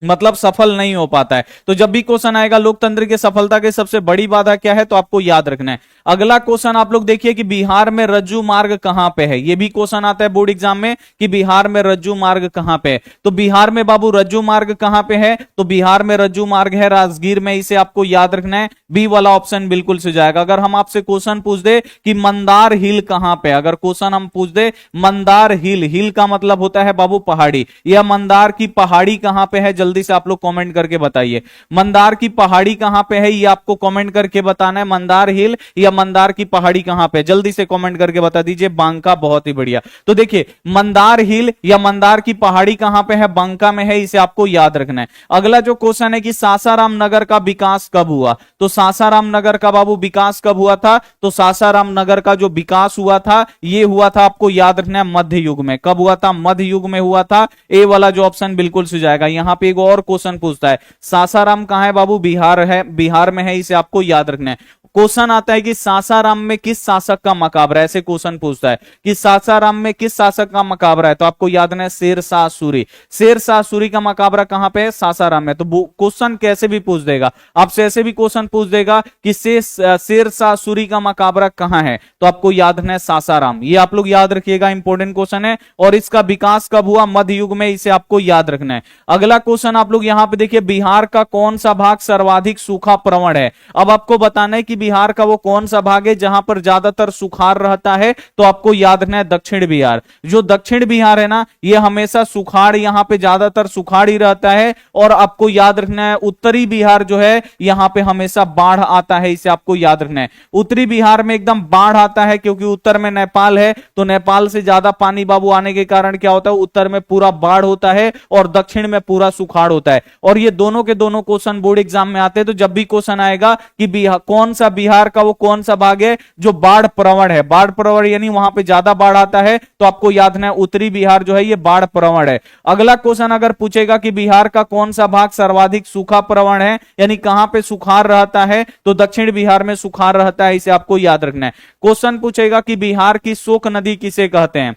मतलब सफल नहीं हो पाता है। तो जब भी क्वेश्चन आएगा लोकतंत्र की सफलता की सबसे बड़ी बाधा क्या है, तो आपको याद रखना है। अगला क्वेश्चन आप लोग देखिए कि बिहार में रज्जू मार्ग कहां पे है। यह भी क्वेश्चन आता है बोर्ड एग्जाम में कि बिहार में रज्जू मार्ग कहां पे है। तो बिहार में बाबू रज्जू मार्ग कहां पे है, तो बिहार में रज्जू मार्ग है राजगीर में। इसे आपको याद रखना है, बी वाला ऑप्शन बिल्कुल से जाएगा। अगर हम आपसे क्वेश्चन पूछ दे कि मंदार हिल कहां पे, अगर क्वेश्चन हम पूछ दे मंदार हिल, हिल का मतलब होता है बाबू पहाड़ी, या मंदार की पहाड़ी कहां पे है, जल्दी से आप लोग कमेंट करके बताइए। मंदार की पहाड़ी कहां पे है, ये आपको कमेंट करके बताना है। मंदार हिल या मंदार की पहाड़ी कहां पे, जल्दी से कमेंट करके बता दीजिए। बांका, बहुत ही बढ़िया। तो देखिए मंदार हिल या मंदार की पहाड़ी कहां पे है, बांका में है। इसे आपको याद रखना है। अगला जो क्वेश्चन है कि सासाराम नगर का विकास कब हुआ, तो सासाराम नगर का बाबू विकास कब हुआ था, तो सासाराम नगर का जो विकास हुआ था, यह हुआ था, आपको याद रखना है, मध्य युग में। कब हुआ था, मध्य युग में हुआ था। ए वाला जो ऑप्शन बिल्कुल से जाएगा। यहां पे एक और क्वेश्चन पूछता है, सासाराम कहां है बाबू, बिहार है, बिहार में है। इसे आपको याद रखना है। क्वेश्चन आता है कि सासाराम में किस शासक का मकाबरा है, ऐसे क्वेश्चन पूछता है कि सासाराम में किस शासक का मकाबरा है, तो आपको याद रखना है शेरशाह सूरी। शेरशाह सूरी का मकाबरा कहां पे है, सासाराम में। तो क्वेश्चन कैसे भी पूछ देगा, आपसे ऐसे भी क्वेश्चन पूछ देगा कि शेरशाह सूरी का मकाबरा कहां है, तो आपको याद रखना है सासाराम। ये आप लोग याद रखिएगा, इंपॉर्टेंट क्वेश्चन है। और इसका विकास कब हुआ, मध्य युग में। इसे आपको याद रखना है। अगला क्वेश्चन आप लोग यहां पे देखिए, बिहार का कौन सा भाग सर्वाधिक सूखा प्रवण है। अब आपको बताना है कि बिहार का वो कौन सा भाग है जहां पर ज्यादातर सुखाड़ रहता है, तो आपको याद रखना है दक्षिण बिहार। जो दक्षिण बिहार है ना, ये हमेशा सुखाड़, यहां पे ज्यादातर सुखाड़ ही रहता है। और आपको याद रखना है उत्तरी बिहार जो है, यहां पे हमेशा बाढ़ आता है। इसे आपको याद रखना है। उत्तरी बिहार में एकदम बाढ़ आता है, क्योंकि उत्तर में नेपाल है, तो नेपाल से ज्यादा पानी बाबू आने के कारण क्या होता है, उत्तर में पूरा बाढ़ होता है और दक्षिण में पूरा सुखाड़ सुखाड़ होता है। और ये दोनों के दोनों क्वेश्चन बोर्ड एग्जाम में आते हैं। तो जब भी क्वेश्चन आएगा कि बिहार कौन सा बिहार का वो कौन सा भाग है जो बाढ़ प्रवण है, बाढ़ प्रवण यानी वहां पे ज्यादा बाढ़ आता है, तो आपको याद रखना है उत्तरी बिहार जो है ये बाढ़ प्रवण है। अगला क्वेश्चन अगर पूछेगा कि बिहार का कौन सा भाग सर्वाधिक सूखा प्रवण है, यानी कहां पे सुखाड़ रहता है, तो दक्षिण बिहार में सुखाड़ रहता है, इसे आपको याद रखना है। क्वेश्चन पूछेगा कि बिहार की शोक नदी किसे कहते हैं,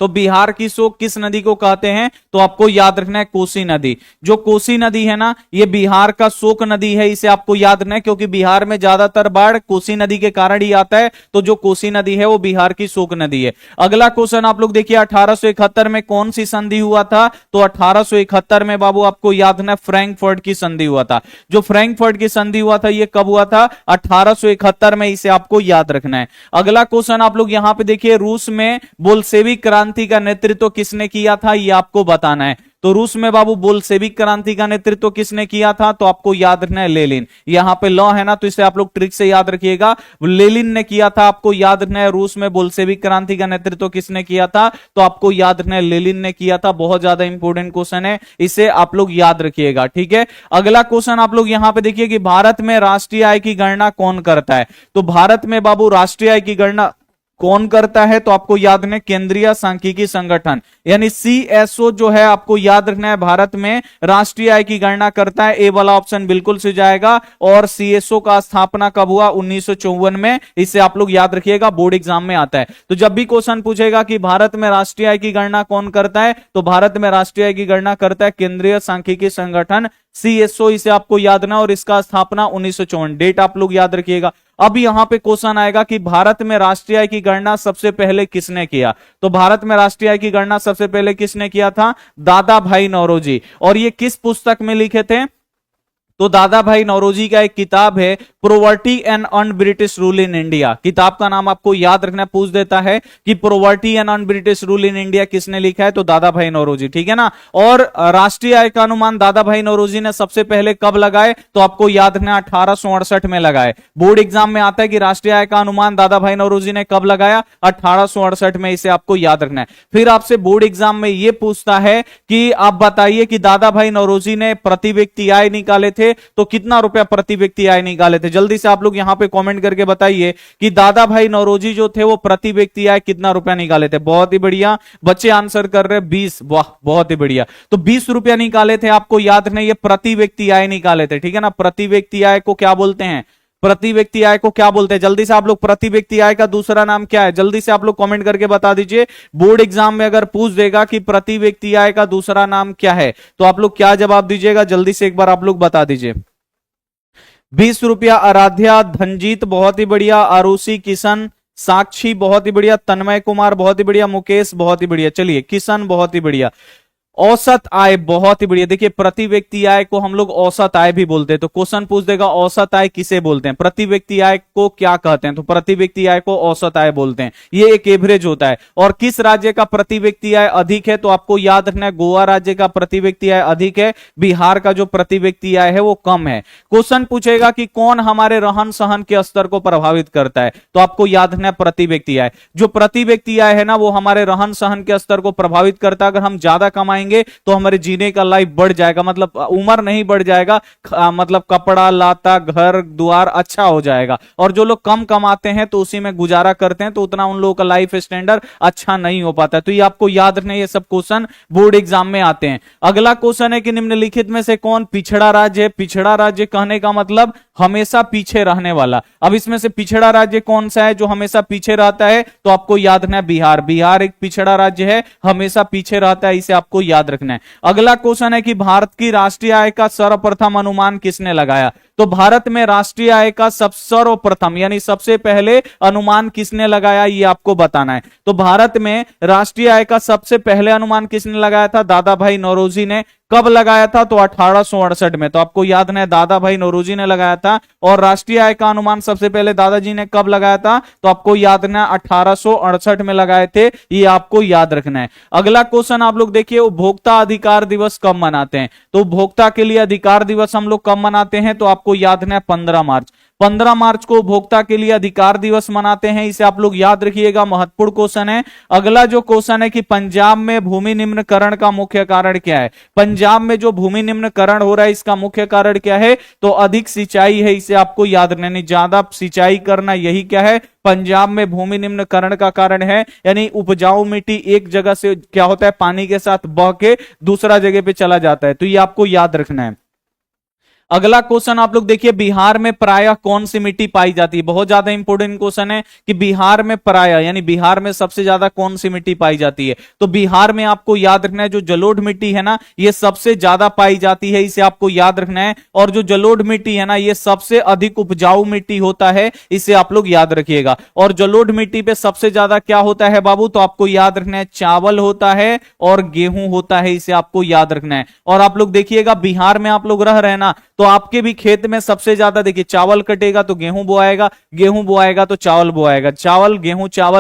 तो बिहार की शोक किस नदी को कहते हैं, तो आपको याद रखना है कोसी नदी। जो कोसी नदी है ना, ये बिहार का शोक नदी है, इसे आपको याद रखना है, क्योंकि बिहार में ज्यादातर बाढ़ कोसी नदी के कारण ही आता है। तो जो कोसी नदी है वो बिहार की शोक नदी है। अगला क्वेश्चन आप लोग देखिए, 1871 में कौन सी संधि हुआ था, तो 1871 में बाबू आपको याद रखना है फ्रैंकफर्ट की संधि हुआ था। जो फ्रैंकफर्ट की संधि हुआ था ये कब हुआ था, 1871 में, इसे आपको याद रखना है। अगला क्वेश्चन आप लोग यहां पे देखिए, रूस में बोल्शेविक क्रांति का नेतृत्व किसने किया था, ये आपको बताना है। तो रूस में बाबू बोल्शेविक क्रांति का नेतृत्व किसने किया था, तो आपको याद रखना है लेनिन। यहां पे लॉ है ना, तो इसे आप लोग ट्रिक से याद रखिएगा, लेनिन ने किया था। आपको याद रखना है रूस में बोल्शेविक क्रांति का नेतृत्व किसने किया था, तो आपको याद रखना है लेनिन ने किया था। बहुत ज्यादा इंपॉर्टेंट क्वेश्चन है, इसे आप लोग याद रखिएगा, ठीक है। अगला क्वेश्चन आप लोग यहां पे देखिए कि भारत में राष्ट्रीय आय की गणना कौन करता है, तो भारत में बाबू राष्ट्रीय आय की गणना कौन करता है, तो आपको याद रखना है केंद्रीय सांख्यिकी संगठन, यानी सीएसओ जो है, आपको याद रखना है भारत में राष्ट्रीय आय की गणना करता है। ए वाला ऑप्शन बिल्कुल से जाएगा। और सीएसओ का स्थापना कब हुआ, 1954 में, इसे आप लोग याद रखिएगा, बोर्ड एग्जाम में आता है। तो जब भी क्वेश्चन पूछेगा कि भारत में राष्ट्रीय आय की गणना कौन करता है, तो भारत में राष्ट्रीय आय की गणना करता है केंद्रीय सांख्यिकी संगठन, सीएसओ, इसे आपको याद रखना। और इसका स्थापना 1954, डेट आप लोग याद रखिएगा। अब यहां पे क्वेश्चन आएगा कि भारत में राष्ट्रीय आय की गणना सबसे पहले किसने किया, तो भारत में राष्ट्रीय आय की गणना सबसे पहले किसने किया था, दादा भाई नौरोजी। और ये किस पुस्तक में लिखे थे, तो दादा भाई नौरोजी का एक किताब है poverty and un British rule in India. किताब का नाम आपको याद रखना, पूछ देता है कि poverty and un British rule in India किसने लिखा है, तो दादा भाई नौरोजी, ठीक है ना। और राष्ट्रीय आय का अनुमान दादा भाई नौरोजी ने सबसे पहले कब लगाए, तो आपको याद रखना 1868 में लगाए। बोर्ड एग्जाम में आता है कि राष्ट्रीय आय का अनुमान दादा भाई नौरोजी ने कब लगाया, 1868 में, इसे आपको याद रखना है। फिर आपसे बोर्ड एग्जाम में यह पूछता है कि आप बताइए कि दादा भाई नौरोजी ने प्रति व्यक्ति आय निकाले थे, तो कितना रुपया प्रति व्यक्ति आय निकाले थे। जल्दी से आप लोग यहां पे कमेंट करके बताइए कि दादा भाई नौरोजी जो थे वो प्रति व्यक्ति आय कितना रुपया निकाले थे। बहुत ही बढ़िया बच्चे आंसर कर रहे हैं, 20, वाह बहुत ही बढ़िया। तो 20 रुपया निकाले थे, आपको याद रखना ये प्रति व्यक्ति आय निकाले थे, ठीक है ना। प्रति व्यक्ति आय को क्या बोलते हैं, प्रति व्यक्ति आय को क्या बोलते हैं, जल्दी से आप लोग, प्रति व्यक्ति आय का दूसरा नाम क्या है, जल्दी से आप लोग कमेंट करके बता दीजिए। बोर्ड एग्जाम में अगर पूछ देगा कि प्रति व्यक्ति आय का दूसरा नाम क्या है, तो आप लोग क्या जवाब दीजिएगा, जल्दी से एक बार आप लोग बता दीजिए। 20 रुपया आराध्या, धनजीत बहुत ही बढ़िया, आरुषि, किशन, साक्षी बहुत ही बढ़िया, तन्मय कुमार बहुत ही बढ़िया, मुकेश बहुत ही बढ़िया, चलिए किशन बहुत ही बढ़िया। औसत आय बहुत ही बढ़िया। देखिए प्रति व्यक्ति आय को हम लोग औसत आय भी बोलते हैं, तो क्वेश्चन पूछ देगा औसत आय किसे बोलते हैं, प्रति व्यक्ति आय को क्या कहते हैं, तो प्रति व्यक्ति आय को औसत आय बोलते हैं। ये एक एवरेज होता है। और किस राज्य का प्रति व्यक्ति आय अधिक है, तो आपको याद रखना है गोवा राज्य का प्रति व्यक्ति आय अधिक है, बिहार का जो प्रति व्यक्ति आय है वो कम है। क्वेश्चन पूछेगा कि कौन हमारे रहन सहन के स्तर को प्रभावित करता है, तो आपको याद रखना है प्रति व्यक्ति आय। जो प्रति व्यक्ति आय है ना वो हमारे रहन सहन के स्तर को प्रभावित करता है। अगर हम ज्यादा कमाएंगे तो हमारे जीने का लाइफ बढ़ जाएगा, मतलब उम्र नहीं बढ़ जाएगा, मतलब कपड़ा लाता घर द्वार अच्छा हो जाएगा। और जो लोग कम कमाते हैं तो उसी में गुजारा करते हैं, तो उतना उन लोगों का लाइफ स्टैंडर्ड अच्छा नहीं हो पाता है। तो ये आपको याद रखना, ये सब क्वेश्चन बोर्ड एग्जाम में आते हैं। अगला क्वेश्चन है कि निम्नलिखित में से कौन पिछड़ा राज्य है। पिछड़ा राज्य कहने का मतलब हमेशा पीछे रहने वाला। अब इसमें से पिछड़ा राज्य कौन सा है जो हमेशा पीछे रहता है, तो आपको याद रखना है बिहार। बिहार एक पिछड़ा राज्य है, हमेशा पीछे रहता है, इसे आपको याद रखना है। अगला क्वेश्चन है कि भारत की राष्ट्रीय आय का सर्वप्रथम अनुमान किसने लगाया, तो भारत में राष्ट्रीय आय का सर्वप्रथम यानी सबसे पहले अनुमान किसने लगाया, ये आपको बताना है। तो भारत में राष्ट्रीय आय का सबसे पहले अनुमान किसने लगाया था, दादा भाई नौरोजी ने। कब लगाया था, तो 1868 में। तो आपको याद है दादा भाई नौरोजी ने लगाया था। और राष्ट्रीय आय का अनुमान सबसे पहले दादाजी ने कब लगाया था, तो आपको याद रखना 1868 में लगाए थे, ये आपको याद रखना है। अगला क्वेश्चन आप लोग देखिए, उपभोक्ता अधिकार दिवस कब मनाते हैं, तो उपभोक्ता के लिए अधिकार दिवस हम लोग कब मनाते हैं, तो आपको याद रखना है 15 मार्च। 15 मार्च को उपभोक्ता के लिए अधिकार दिवस मनाते हैं, इसे आप लोग याद रखिएगा, महत्वपूर्ण क्वेश्चन है। अगला जो क्वेश्चन है कि पंजाब में भूमि निम्नकरण का मुख्य कारण क्या है। पंजाब में जो भूमि निम्नकरण हो रहा है इसका मुख्य कारण क्या है, तो अधिक सिंचाई है, इसे आपको याद रखना, यानी ज्यादा सिंचाई करना, यही क्या है, पंजाब में भूमि निम्नकरण का कारण है। यानी उपजाऊ मिट्टी एक जगह से क्या होता है, पानी के साथ बह के दूसरा जगह पे चला जाता है, तो ये आपको याद रखना है। अगला क्वेश्चन आप लोग देखिए, बिहार में प्रायः कौन सी मिट्टी पाई जाती है। बहुत ज्यादा इंपॉर्टेंट क्वेश्चन है कि बिहार में प्रायः यानी बिहार में सबसे ज्यादा कौन सी मिट्टी पाई जाती है। तो बिहार में आपको याद रखना है जो जलोढ़ मिट्टी है ना, ये सबसे ज्यादा पाई जाती है, इसे आपको याद रखना है। और जो जलोढ़ मिट्टी है ना, ये सबसे अधिक उपजाऊ मिट्टी होता है, इसे आप लोग याद रखिएगा। और जलोढ़ मिट्टी पे सबसे ज्यादा क्या होता है बाबू, तो आपको याद रखना है चावल होता है और गेहूं होता है, इसे आपको याद रखना है। और आप लोग देखिएगा बिहार में आप लोग रह रहे हैं ना, तो आपके भी खेत में सबसे ज्यादा देखिए चावल कटेगा तो गेहूं बोआएगा, गेहूं बोआएगा तो चावल बोआएगा, चावल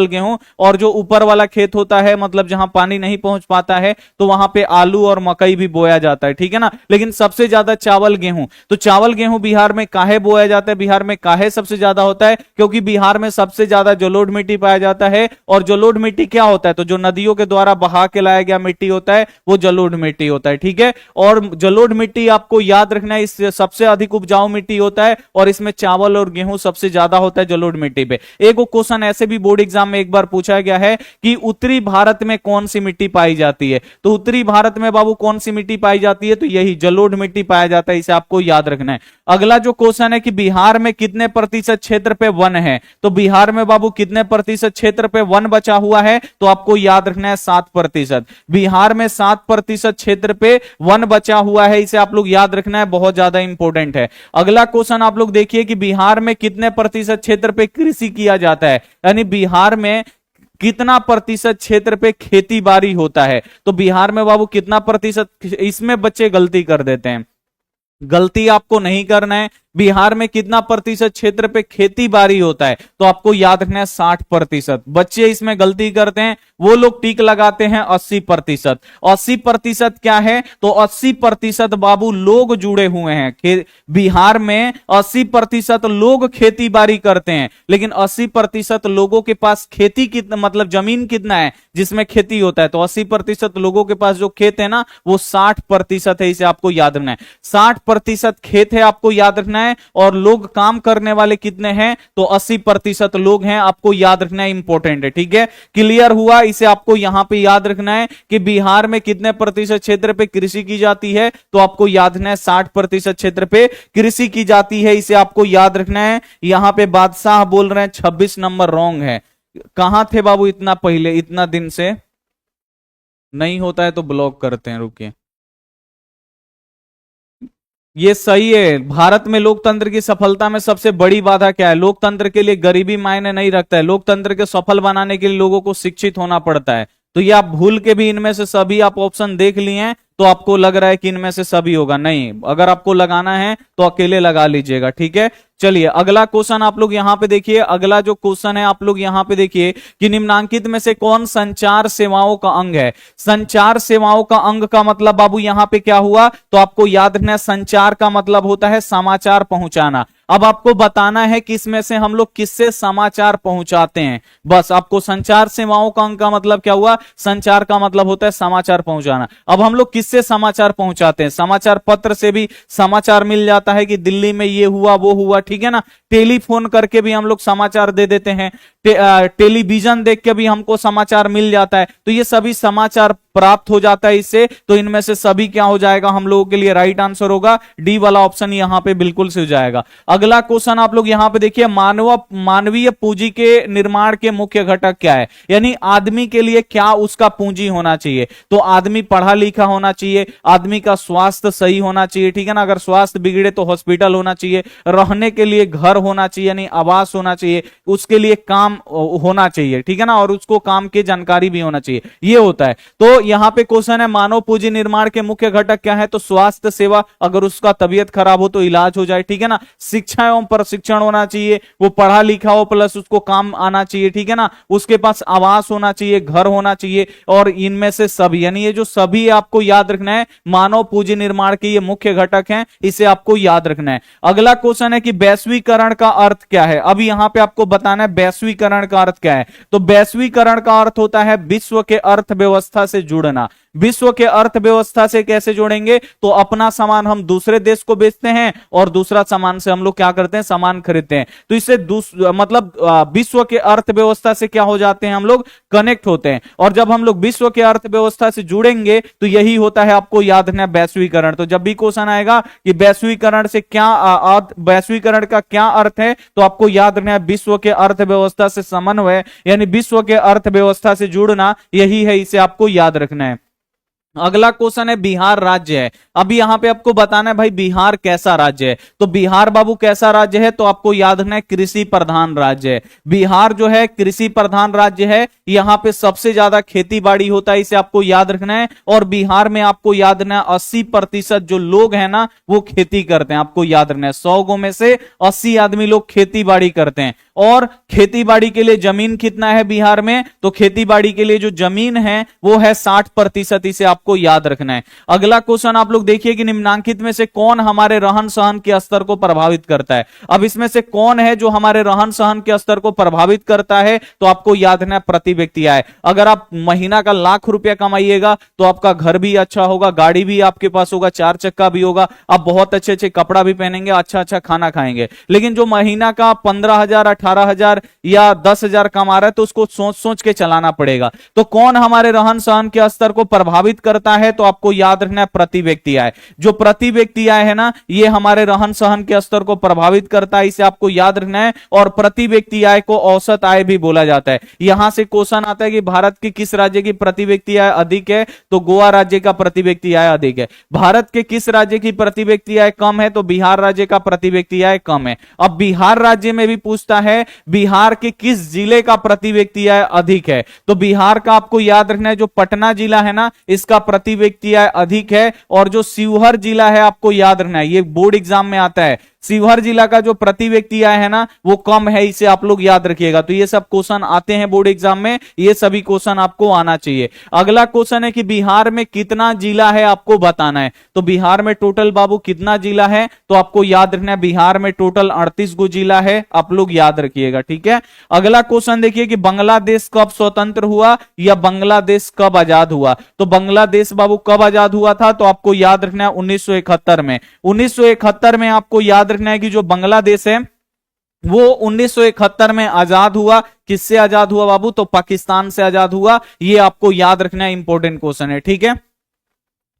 गेहूं। और जो ऊपर वाला खेत होता है, मतलब जहां पानी नहीं पहुंच पाता है, तो वहां पे आलू और मकई भी बोया जाता है, ठीक है ना। लेकिन सबसे ज्यादा चावल गेहूं, तो चावल गेहूं बिहार में काहे बोया जाता है, बिहार में काहे सबसे ज्यादा होता है, क्योंकि बिहार में सबसे ज्यादा जलोढ़ मिट्टी पाया जाता है। और जलोढ़ मिट्टी क्या होता है, तो जो नदियों के द्वारा बहा के लाया गया मिट्टी होता है, वो जलोढ़ मिट्टी होता है, ठीक है। और जलोढ़ मिट्टी आपको याद रखना है, इस सबसे अधिक उपजाऊ मिट्टी होता है, और इसमें चावल और गेहूं सबसे ज्यादा होता है जलोढ़ मिट्टी पे। एक क्वेश्चन ऐसे भी बोर्ड एग्जाम में एक बार पूछा गया है कि उत्तरी भारत में कौन सी मिट्टी पाई जाती है। तो उत्तरी भारत में बाबू कौन सी मिट्टी पाई जाती है, तो यही जलोढ़ मिट्टी पाया जाता है, इसे आपको याद रखना है। अगला जो क्वेश्चन है कि बिहार में कितने प्रतिशत क्षेत्र पे वन है। तो बिहार में बाबू कितने प्रतिशत क्षेत्र पे वन बचा हुआ है, तो आपको याद रखना है 7%। बिहार में 7% क्षेत्र पे वन बचा हुआ है, इसे आप लोग याद रखना है, बहुत ज्यादा इंपॉर्टेंट है। अगला क्वेश्चन आप लोग देखिए कि बिहार में कितने प्रतिशत क्षेत्र पे कृषि किया जाता है, यानी बिहार में कितना प्रतिशत क्षेत्र पे खेती बाड़ी होता है। तो बिहार में बाबू कितना प्रतिशत, इसमें बच्चे गलती कर देते हैं, गलती आपको नहीं करना है। बिहार में कितना प्रतिशत क्षेत्र पे खेती बाड़ी होता है, तो आपको याद रखना है 60%। बच्चे इसमें गलती करते हैं, वो लोग टिक लगाते हैं 80%। 80% क्या है, तो 80% बाबू लोग जुड़े हुए हैं। बिहार में 80% लोग खेती बाड़ी करते हैं, लेकिन 80% लोगों के पास खेती कितना, मतलब जमीन कितना है जिसमें खेती होता है, तो 80% लोगों के पास जो खेत है ना, वो 60% है, इसे आपको याद रखना है। 60% खेत है, आपको याद रखना है। और लोग काम करने वाले कितने हैं, तो 80% लोग हैं, आपको याद रखना है, इंपॉर्टेंट है, ठीक है। क्लियर हुआ, इसे आपको यहां पे याद रखना है कि बिहार में कितने प्रतिशत क्षेत्र पे कृषि की जाती है, तो आपको याद रखना है 60% क्षेत्र पे कृषि की जाती है, इसे आपको याद रखना है। यहां पे बादशाह बोल रहे हैं 26 नंबर रॉन्ग है। कहां थे बाबू इतना पहले, इतना दिन से नहीं होता है तो ब्लॉक करते हैं, रुकिए। ये सही है। भारत में लोकतंत्र की सफलता में सबसे बड़ी बाधा क्या है, लोकतंत्र के लिए गरीबी मायने नहीं रखता है। लोकतंत्र के सफल बनाने के लिए लोगों को शिक्षित होना पड़ता है। तो ये आप भूल के भी इनमें से सभी आप ऑप्शन देख लिए हैं, तो आपको लग रहा है कि इनमें से सभी होगा, नहीं। अगर आपको लगाना है तो अकेले लगा लीजिएगा, ठीक है। चलिए अगला क्वेश्चन आप लोग यहां पे देखिए। अगला जो क्वेश्चन है आप लोग यहां पे देखिए कि निम्नांकित में से कौन संचार सेवाओं का अंग है। संचार सेवाओं का अंग का मतलब बाबू यहां पे क्या हुआ, तो आपको याद रखना है संचार का मतलब होता है समाचार पहुंचाना। अब आपको बताना है कि इसमें से हम लोग किससे समाचार पहुंचाते हैं, बस आपको संचार सेवाओं का अंग का मतलब क्या हुआ, संचार का मतलब होता है समाचार पहुंचाना। अब हम लोग किससे समाचार पहुंचाते हैं, समाचार पत्र से भी समाचार मिल जाता है कि दिल्ली में ये हुआ वो हुआ, ठीक है ना। टेलीफोन करके भी हम लोग समाचार दे देते हैं, टेलीविजन देख के भी हमको समाचार मिल जाता है। तो ये सभी समाचार प्राप्त हो जाता है इससे। तो इनमें से सभी क्या हो जाएगा, हम लोगों के लिए राइट आंसर होगा डी वाला ऑप्शन, यहां पे बिल्कुल से हो जाएगा। अगला क्वेश्चन आप लोग यहां पे देखिए, मानवीय पूंजी के निर्माण के मुख्य घटक क्या है, यानी आदमी के लिए क्या उसका पूंजी होना चाहिए। तो आदमी पढ़ा लिखा होना चाहिए, आदमी का स्वास्थ्य सही होना चाहिए, ठीक है ना। अगर स्वास्थ्य बिगड़े तो हॉस्पिटल होना चाहिए, रहने के लिए घर होना चाहिए यानी आवास होना चाहिए, उसके लिए काम होना चाहिए, ठीक है ना, और उसको काम की जानकारी भी होना चाहिए, ये होता है। तो तो यहाँ पे क्वेश्चन है मानव पूंजी निर्माण के मुख्य घटक क्या है, तो स्वास्थ्य सेवा, अगर उसका तबीयत खराब हो तो इलाज हो जाए, ठीक है ना। शिक्षा एवं प्रशिक्षण होना चाहिए, वो पढ़ा लिखा हो प्लस उसको काम आना चाहिए, ठीक है ना। उसके पास आवास होना चाहिए, घर होना चाहिए, और इनमें से सभी, यानी ये जो सभी आपको याद रखना है, मानव पूंजी निर्माण के ये मुख्य घटक हैं, इसे आपको याद रखना है। अगला क्वेश्चन है कि वैश्वीकरण का अर्थ क्या है। अब यहां पे आपको बताना है वैश्वीकरण का अर्थ क्या है। तो वैश्वीकरण का अर्थ होता है विश्व के अर्थव्यवस्था से जुड़ना। विश्व के अर्थव्यवस्था से कैसे जोड़ेंगे, तो अपना सामान हम दूसरे देश को बेचते हैं और दूसरा सामान से हम लोग क्या करते हैं, सामान खरीदते हैं, तो इससे मतलब विश्व के अर्थव्यवस्था से क्या हो जाते हैं, हम लोग कनेक्ट होते हैं। और जब हम लोग विश्व के अर्थव्यवस्था से जुड़ेंगे तो यही होता है, आपको याद रखना है, वैश्वीकरण। तो जब भी क्वेश्चन आएगा कि वैश्वीकरण से क्या वैश्वीकरण का क्या अर्थ है, तो आपको याद रखना है विश्व के अर्थव्यवस्था से समन्वय, यानी विश्व के अर्थव्यवस्था से जुड़ना, यही है, इसे आपको याद रखना है। अगला क्वेश्चन है बिहार राज्य है। अभी यहां पे आपको बताना है भाई बिहार कैसा राज्य है। तो बिहार बाबू कैसा राज्य है, तो आपको याद रखना है कृषि प्रधान राज्य है। बिहार जो है कृषि प्रधान राज्य है, यहां पे सबसे ज्यादा खेती बाड़ी होता है, इसे आपको याद रखना है। और बिहार में आपको याद रखना है 80% जो लोग हैं ना वो खेती करते हैं, आपको याद रखना है 100 गो में से 80 आदमी लोग खेती बाड़ी करते हैं। और खेती बाड़ी के लिए जमीन कितना है बिहार में, तो खेती बाड़ी के लिए जो जमीन है वो है 60%, इसे आपको याद रखना है। अगला क्वेश्चन आप लोग देखिए कि निम्नांकित में से कौन हमारे रहन सहन के स्तर को प्रभावित करता है। अब इसमें से कौन है जो हमारे रहन सहन के स्तर को प्रभावित करता है, तो आपको याद रखना है प्रति व्यक्ति आय। अगर आप महीना का लाख रुपया कमाइएगा तो आपका घर भी अच्छा होगा, गाड़ी भी आपके पास होगा, 4 चक्का भी होगा, आप बहुत अच्छे अच्छे कपड़ा भी पहनेंगे, अच्छा अच्छा खाना खाएंगे। लेकिन जो महीना का 15,000, 18,000 या 10,000 कमा रहा है, तो उसको सोच सोच के चलाना पड़ेगा। तो कौन हमारे रहन सहन के स्तर को प्रभावित करता है, तो आपको याद रखना है प्रति व्यक्ति आय। जो प्रति व्यक्ति आय है ना, ये हमारे रहन सहन के स्तर को प्रभावित करता है, इसे आपको याद रखना है। और प्रति व्यक्ति आय को औसत आय भी बोला जाता है। यहां से क्वेश्चन आता है कि भारत के किस राज्य की प्रति व्यक्ति आय अधिक है, तो गोवा राज्य का प्रति व्यक्ति आय अधिक है। भारत के किस राज्य की प्रति व्यक्ति आय कम है, तो बिहार राज्य का प्रति व्यक्ति आय कम है। अब बिहार राज्य में भी पूछता है बिहार के किस जिले का प्रति व्यक्ति आय अधिक है, तो बिहार का आपको याद रखना है जो पटना जिला है ना, इसका प्रति व्यक्ति आय अधिक है। और जो शिवहर जिला है, आपको याद रखना है, ये बोर्ड एग्जाम में आता है, शिवहर जिला का जो प्रति व्यक्ति आय है ना वो कम है, इसे आप लोग याद रखिएगा। तो ये सब क्वेश्चन आते हैं बोर्ड एग्जाम में, ये सभी क्वेश्चन आपको आना चाहिए। अगला क्वेश्चन है कि बिहार में कितना जिला है, आपको बताना है। तो बिहार में टोटल बाबू कितना जिला है, तो आपको याद रखना है बिहार में टोटल 38 गो जिला है, आप लोग याद रखिएगा, ठीक है। अगला क्वेश्चन देखिए कि बांग्लादेश कब स्वतंत्र हुआ या बांग्लादेश कब आजाद हुआ। तो बांग्लादेश बाबू कब आजाद हुआ था, तो आपको याद रखना है 1971 में। 1971 में आपको याद रखना है कि जो बांग्लादेश है वो 1971 में आजाद हुआ। किससे आजाद हुआ बाबू, तो पाकिस्तान से आजाद हुआ। ये आपको याद रखना है, इंपॉर्टेंट क्वेश्चन है, ठीक है।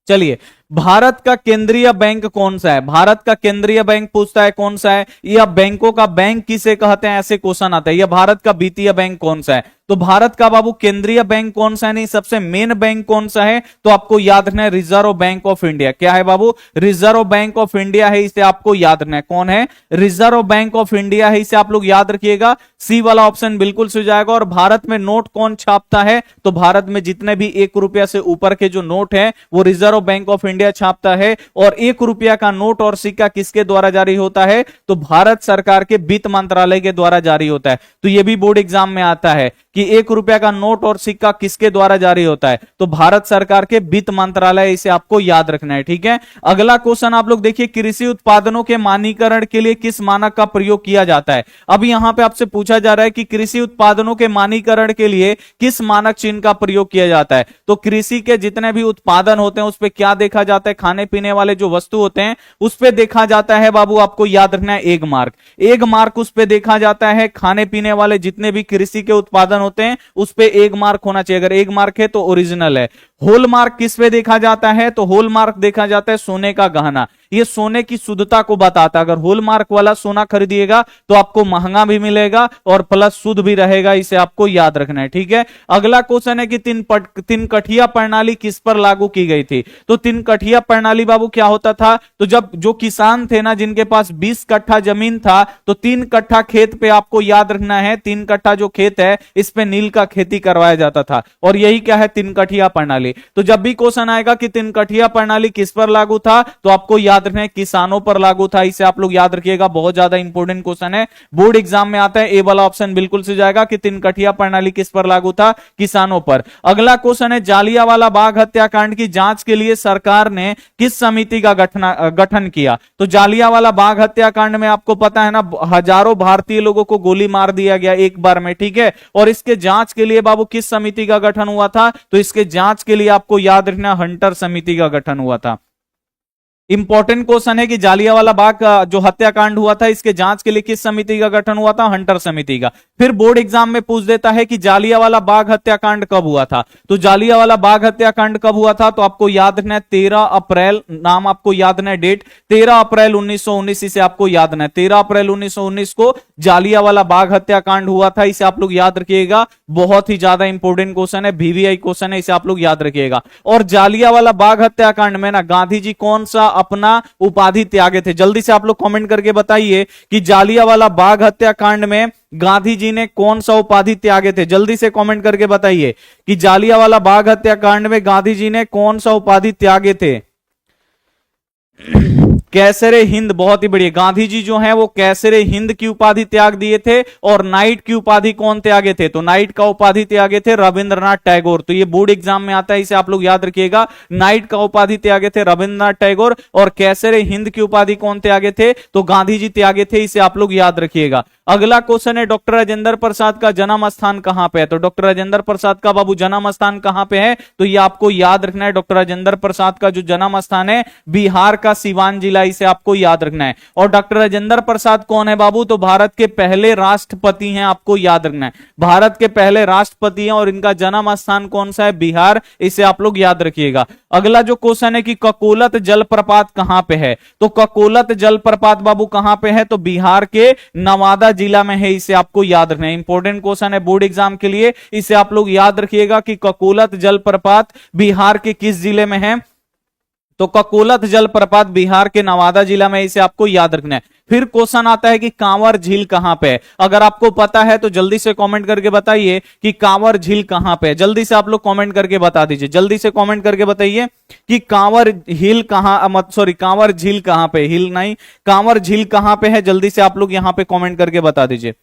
चलिए, भारत का केंद्रीय बैंक कौन सा है। भारत का केंद्रीय बैंक पूछता है कौन सा है, या बैंकों का बैंक किसे कहते हैं, ऐसे क्वेश्चन आता है। या भारत का वित्तीय बैंक कौन सा है, तो भारत का बाबू केंद्रीय बैंक कौन सा है, नहीं सबसे मेन बैंक कौन सा है, तो आपको याद रखना है रिजर्व बैंक ऑफ इंडिया। क्या है बाबू, रिजर्व बैंक ऑफ इंडिया है, इसे आपको याद रखना है। कौन है, रिजर्व बैंक ऑफ इंडिया है, इसे आप लोग याद रखिएगा। सी वाला ऑप्शन बिल्कुल सही जाएगा। और भारत में नोट कौन छापता है, तो भारत में जितने भी 1 रुपया से ऊपर के जो नोट है वो रिजर्व बैंक ऑफ इंडिया छापता है। और 1 रुपया का नोट और सिक्का किसके द्वारा जारी होता है, तो भारत सरकार के वित्त मंत्रालय के द्वारा जारी होता है। तो यह भी बोर्ड एग्जाम में आता है कि 1 रुपया का नोट और सिक्का किसके द्वारा जारी होता है, तो भारत सरकार के वित्त मंत्रालय, इसे आपको याद रखना है, ठीक है। अगला क्वेश्चन आप लोग देखिए, कृषि उत्पादनों के मानकीकरण के लिए किस मानक का प्रयोग किया जाता है। अब यहां पे आपसे पूछा जा रहा है कि कृषि उत्पादनों के मानकीकरण के लिए किस मानक चिन्ह का प्रयोग किया जाता है। तो कृषि के जितने भी उत्पादन होते हैं उस पर क्या देखा जाता है, खाने पीने वाले जो वस्तु होते हैं उस पर देखा जाता है बाबू, आपको याद रखना है एग मार्क। एग मार्क उस पर देखा जाता है। खाने पीने वाले जितने भी कृषि के उत्पादन होते हैं उस पे एग मार्क होना चाहिए। अगर एग मार्क है तो ओरिजिनल है। होल मार्क किस पे देखा जाता है, तो होल मार्क देखा जाता है सोने का गहना। ये सोने की शुद्धता को बताता है। अगर होल मार्क वाला सोना खरीदिएगा तो आपको महंगा भी मिलेगा और प्लस शुद्ध भी रहेगा, इसे आपको याद रखना है, ठीक है। अगला क्वेश्चन है कि तीन कठिया प्रणाली किस पर लागू की गई थी। तो तीन कठिया प्रणाली बाबू क्या होता था, तो जब जो किसान थे ना जिनके पास 20 कट्ठा जमीन था, तो 3 कट्ठा खेत पे आपको याद रखना है, 3 कट्ठा जो खेत है इस पे नील का खेती करवाया जाता था। और यही क्या है, 3 कठिया प्रणाली। प्रणाली। तो जब भी क्वेश्चन आएगा कि तिनकठिया प्रणाली किस पर लागू था, तो आपको याद रखना है किसानों पर लागू था। इसे आप लोग याद रखिएगा, बहुत ज्यादा इंपॉर्टेंट क्वेश्चन है, बोर्ड एग्जाम में आता है। ए वाला ऑप्शन बिल्कुल से जाएगा कि तिनकठिया प्रणाली किस पर लागू था, किसानों पर। अगला क्वेश्चन है, जालियांवाला बाग हत्याकांड की जांच के लिए सरकार ने किस समिति का गठन किया? तो जालियांवाला बाग हत्याकांड में आपको पता है ना, हजारों भारतीय लोगों को गोली मार दिया गया एक बार में, ठीक है। और इसके जांच के लिए बाबू किस समिति का गठन हुआ था? तो इसके जांच के लिए आपको याद रखना हंटर समिति का गठन हुआ था। इंपॉर्टेंट क्वेश्चन है कि जालियांवाला बाग का जो हत्याकांड हुआ था, इसके जांच के लिए किस समिति का गठन हुआ था? हंटर समिति का। फिर बोर्ड एग्जाम में पूछ देता है कि जालियांवाला बाग हत्याकांड कब हुआ था? तो जालियांवाला बाग हत्याकांड कब हुआ था? तो आपको याद रखना है 13 अप्रैल, नाम आपको याद रखना है, डेट 13 अप्रैल 1919, इसे आपको याद रखना है। 13 अप्रैल 1919 को जालियांवाला बाग हत्याकांड हुआ था, इसे आप लोग याद रखिएगा। बहुत ही ज्यादा इंपॉर्टेंट क्वेश्चन है, वीवीआई क्वेश्चन है, इसे आप लोग याद रखिएगा। और जालियांवाला बाग हत्याकांड में ना गांधी जी कौन सा अपना उपाधि त्यागे थे? जल्दी से आप लोग कमेंट करके बताइए कि जालियांवाला बाग हत्याकांड में गांधी जी ने कौन सा उपाधि त्यागे थे? जल्दी से कमेंट करके बताइए कि जालियांवाला बाग हत्याकांड में गांधी जी ने कौन सा उपाधि त्यागे थे? कैसरे हिंद, बहुत ही बढ़िया। गांधी जी जो है वो कैसरे हिंद की उपाधि त्याग दिए थे। और नाइट की उपाधि कौन त्यागे थे? तो नाइट का उपाधि त्यागे थे रविंद्रनाथ टैगोर। तो ये बोर्ड एग्जाम में आता है, इसे आप लोग याद रखिएगा। नाइट का उपाधि त्यागे थे रविंद्रनाथ टैगोर, और कैसरे हिंद की उपाधि कौन त्यागे थे? तो गांधी जी त्यागे थे, इसे आप लोग याद रखिएगा। अगला क्वेश्चन है, डॉक्टर राजेंद्र प्रसाद का जन्म स्थान कहां पे है? तो डॉक्टर राजेंद्र प्रसाद का बाबू जन्म स्थान कहां पे है? तो ये आपको याद रखना है। डॉक्टर राजेंद्र प्रसाद का जो जन्म स्थान है बिहार का सिवान जिला, इसे आपको याद रखना है। और डॉक्टर राजेंद्र प्रसाद कौन है बाबू? तो भारत के पहले राष्ट्रपति हैं, आपको याद रखना है। भारत के पहले राष्ट्रपति हैं और इनका जन्म स्थान कौन सा है? बिहार, इसे आप लोग याद रखिएगा। अगला जो क्वेश्चन है कि ककोलत जलप्रपात कहां पे है? तो ककोलत जलप्रपात बाबू कहां पे है? तो बिहार के नवादा जिला में है, इसे आपको याद रखना है। इंपॉर्टेंट क्वेश्चन है बोर्ड एग्जाम के लिए, इसे आप लोग याद रखिएगा कि ककोलत जलप्रपात बिहार के किस जिले में है? तो ककोलत जलप्रपात बिहार के नवादा जिला में, इसे आपको याद रखना है। फिर क्वेश्चन आता है कि कांवर झील कहां पे है? अगर आपको पता है तो जल्दी से कमेंट करके बताइए कि कांवर झील कहां पे है। जल्दी से आप लोग कमेंट करके बता दीजिए, जल्दी से कमेंट करके बताइए कि कांवर हिल कहां, सॉरी कांवर झील कहां पे, हिल नहीं, कांवर झील कहां पे है? जल्दी से आप लोग यहां पे कमेंट करके बता दीजिए।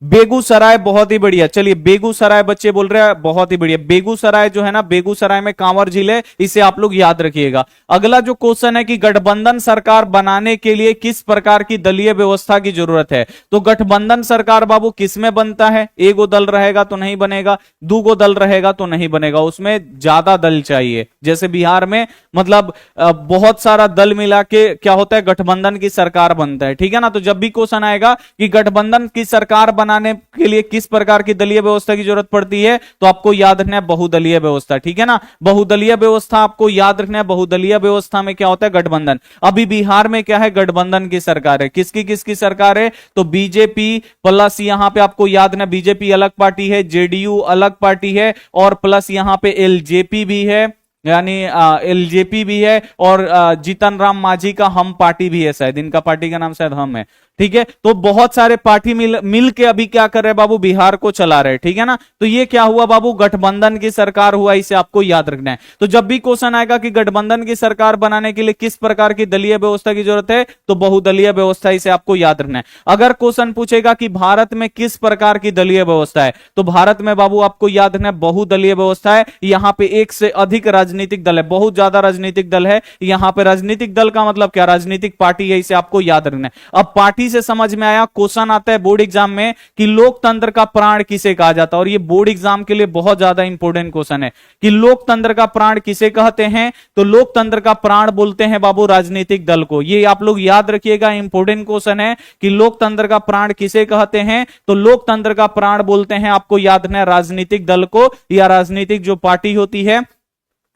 बेगूसराय, बहुत ही बढ़िया। चलिए बेगूसराय बच्चे बोल रहे हैं, बहुत ही बढ़िया। बेगूसराय जो है ना, बेगूसराय में कांवर झील है, इसे आप लोग याद रखिएगा। अगला जो क्वेश्चन है कि गठबंधन सरकार बनाने के लिए किस प्रकार की दलीय व्यवस्था की जरूरत है? तो गठबंधन सरकार बाबू किस में बनता है? एगो दल रहेगा तो नहीं बनेगा, दूगो दल रहेगा तो नहीं बनेगा, उसमें ज्यादा दल चाहिए। जैसे बिहार में मतलब बहुत सारा दल मिला के क्या होता है, गठबंधन की सरकार बनता है, ठीक है ना। तो जब भी क्वेश्चन आएगा कि गठबंधन की सरकार बनाने के लिए किस प्रकार की दलीय व्यवस्था की जरूरत पड़ती है, तो आपको याद रखना है बहुदलीय व्यवस्था, ठीक है ना। बहुदलीय व्यवस्था आपको याद रखना है। बहुदलीय व्यवस्था में क्या होता है? गठबंधन। अभी बिहार में क्या है? गठबंधन की सरकार है। किसकी किसकी सरकार है? तो बीजेपी प्लस यहां पे आपको याद रखना, बीजेपी अलग पार्टी है, जेडीयू अलग पार्टी है, और प्लस यहां पे एलजेपी भी है, यानी एलजेपी भी है, और जीतन राम मांझी का हम पार्टी भी है, शायद इनका पार्टी का नाम शायद हम है, ठीक है। तो बहुत सारे पार्टी मिल के अभी क्या कर रहे हैं बाबू? बिहार को चला रहे हैं, ठीक है ना। तो ये क्या हुआ बाबू? गठबंधन की सरकार हुआ, इसे आपको याद रखना है। तो जब भी क्वेश्चन आएगा कि गठबंधन की सरकार बनाने के लिए किस प्रकार की दलीय व्यवस्था की जरूरत है, तो बहुदलीय व्यवस्था, इसे आपको याद रखना है। अगर क्वेश्चन पूछेगा कि भारत में किस प्रकार की दलीय व्यवस्था है, तो भारत में बाबू आपको याद रखना है बहुदलीय व्यवस्था है। यहां पे एक से अधिक राजनीतिक दल है, बहुत ज्यादा राजनीतिक दल है। यहां पे राजनीतिक दल का मतलब क्या? राजनीतिक पार्टी है, इसे आपको याद रखना है। अब पार्टी से समझ में आया। क्वेश्चन आता है बोर्ड एग्जाम में कि लोकतंत्र का प्राण किसे कहा जाता है, और ये बोर्ड एग्जाम के लिए बहुत ज्यादा इंपॉर्टेंट क्वेश्चन है कि लोकतंत्र का प्राण किसे कहते हैं? तो लोकतंत्र का प्राण बोलते हैं बाबू राजनीतिक दल को। ये आप लोग याद रखिएगा, इंपॉर्टेंट क्वेश्चन है कि लोकतंत्र का प्राण किसे कहते हैं? तो लोकतंत्र का प्राण बोलते हैं, आपको याद रखना है, राजनीतिक दल को, या राजनीतिक जो पार्टी होती है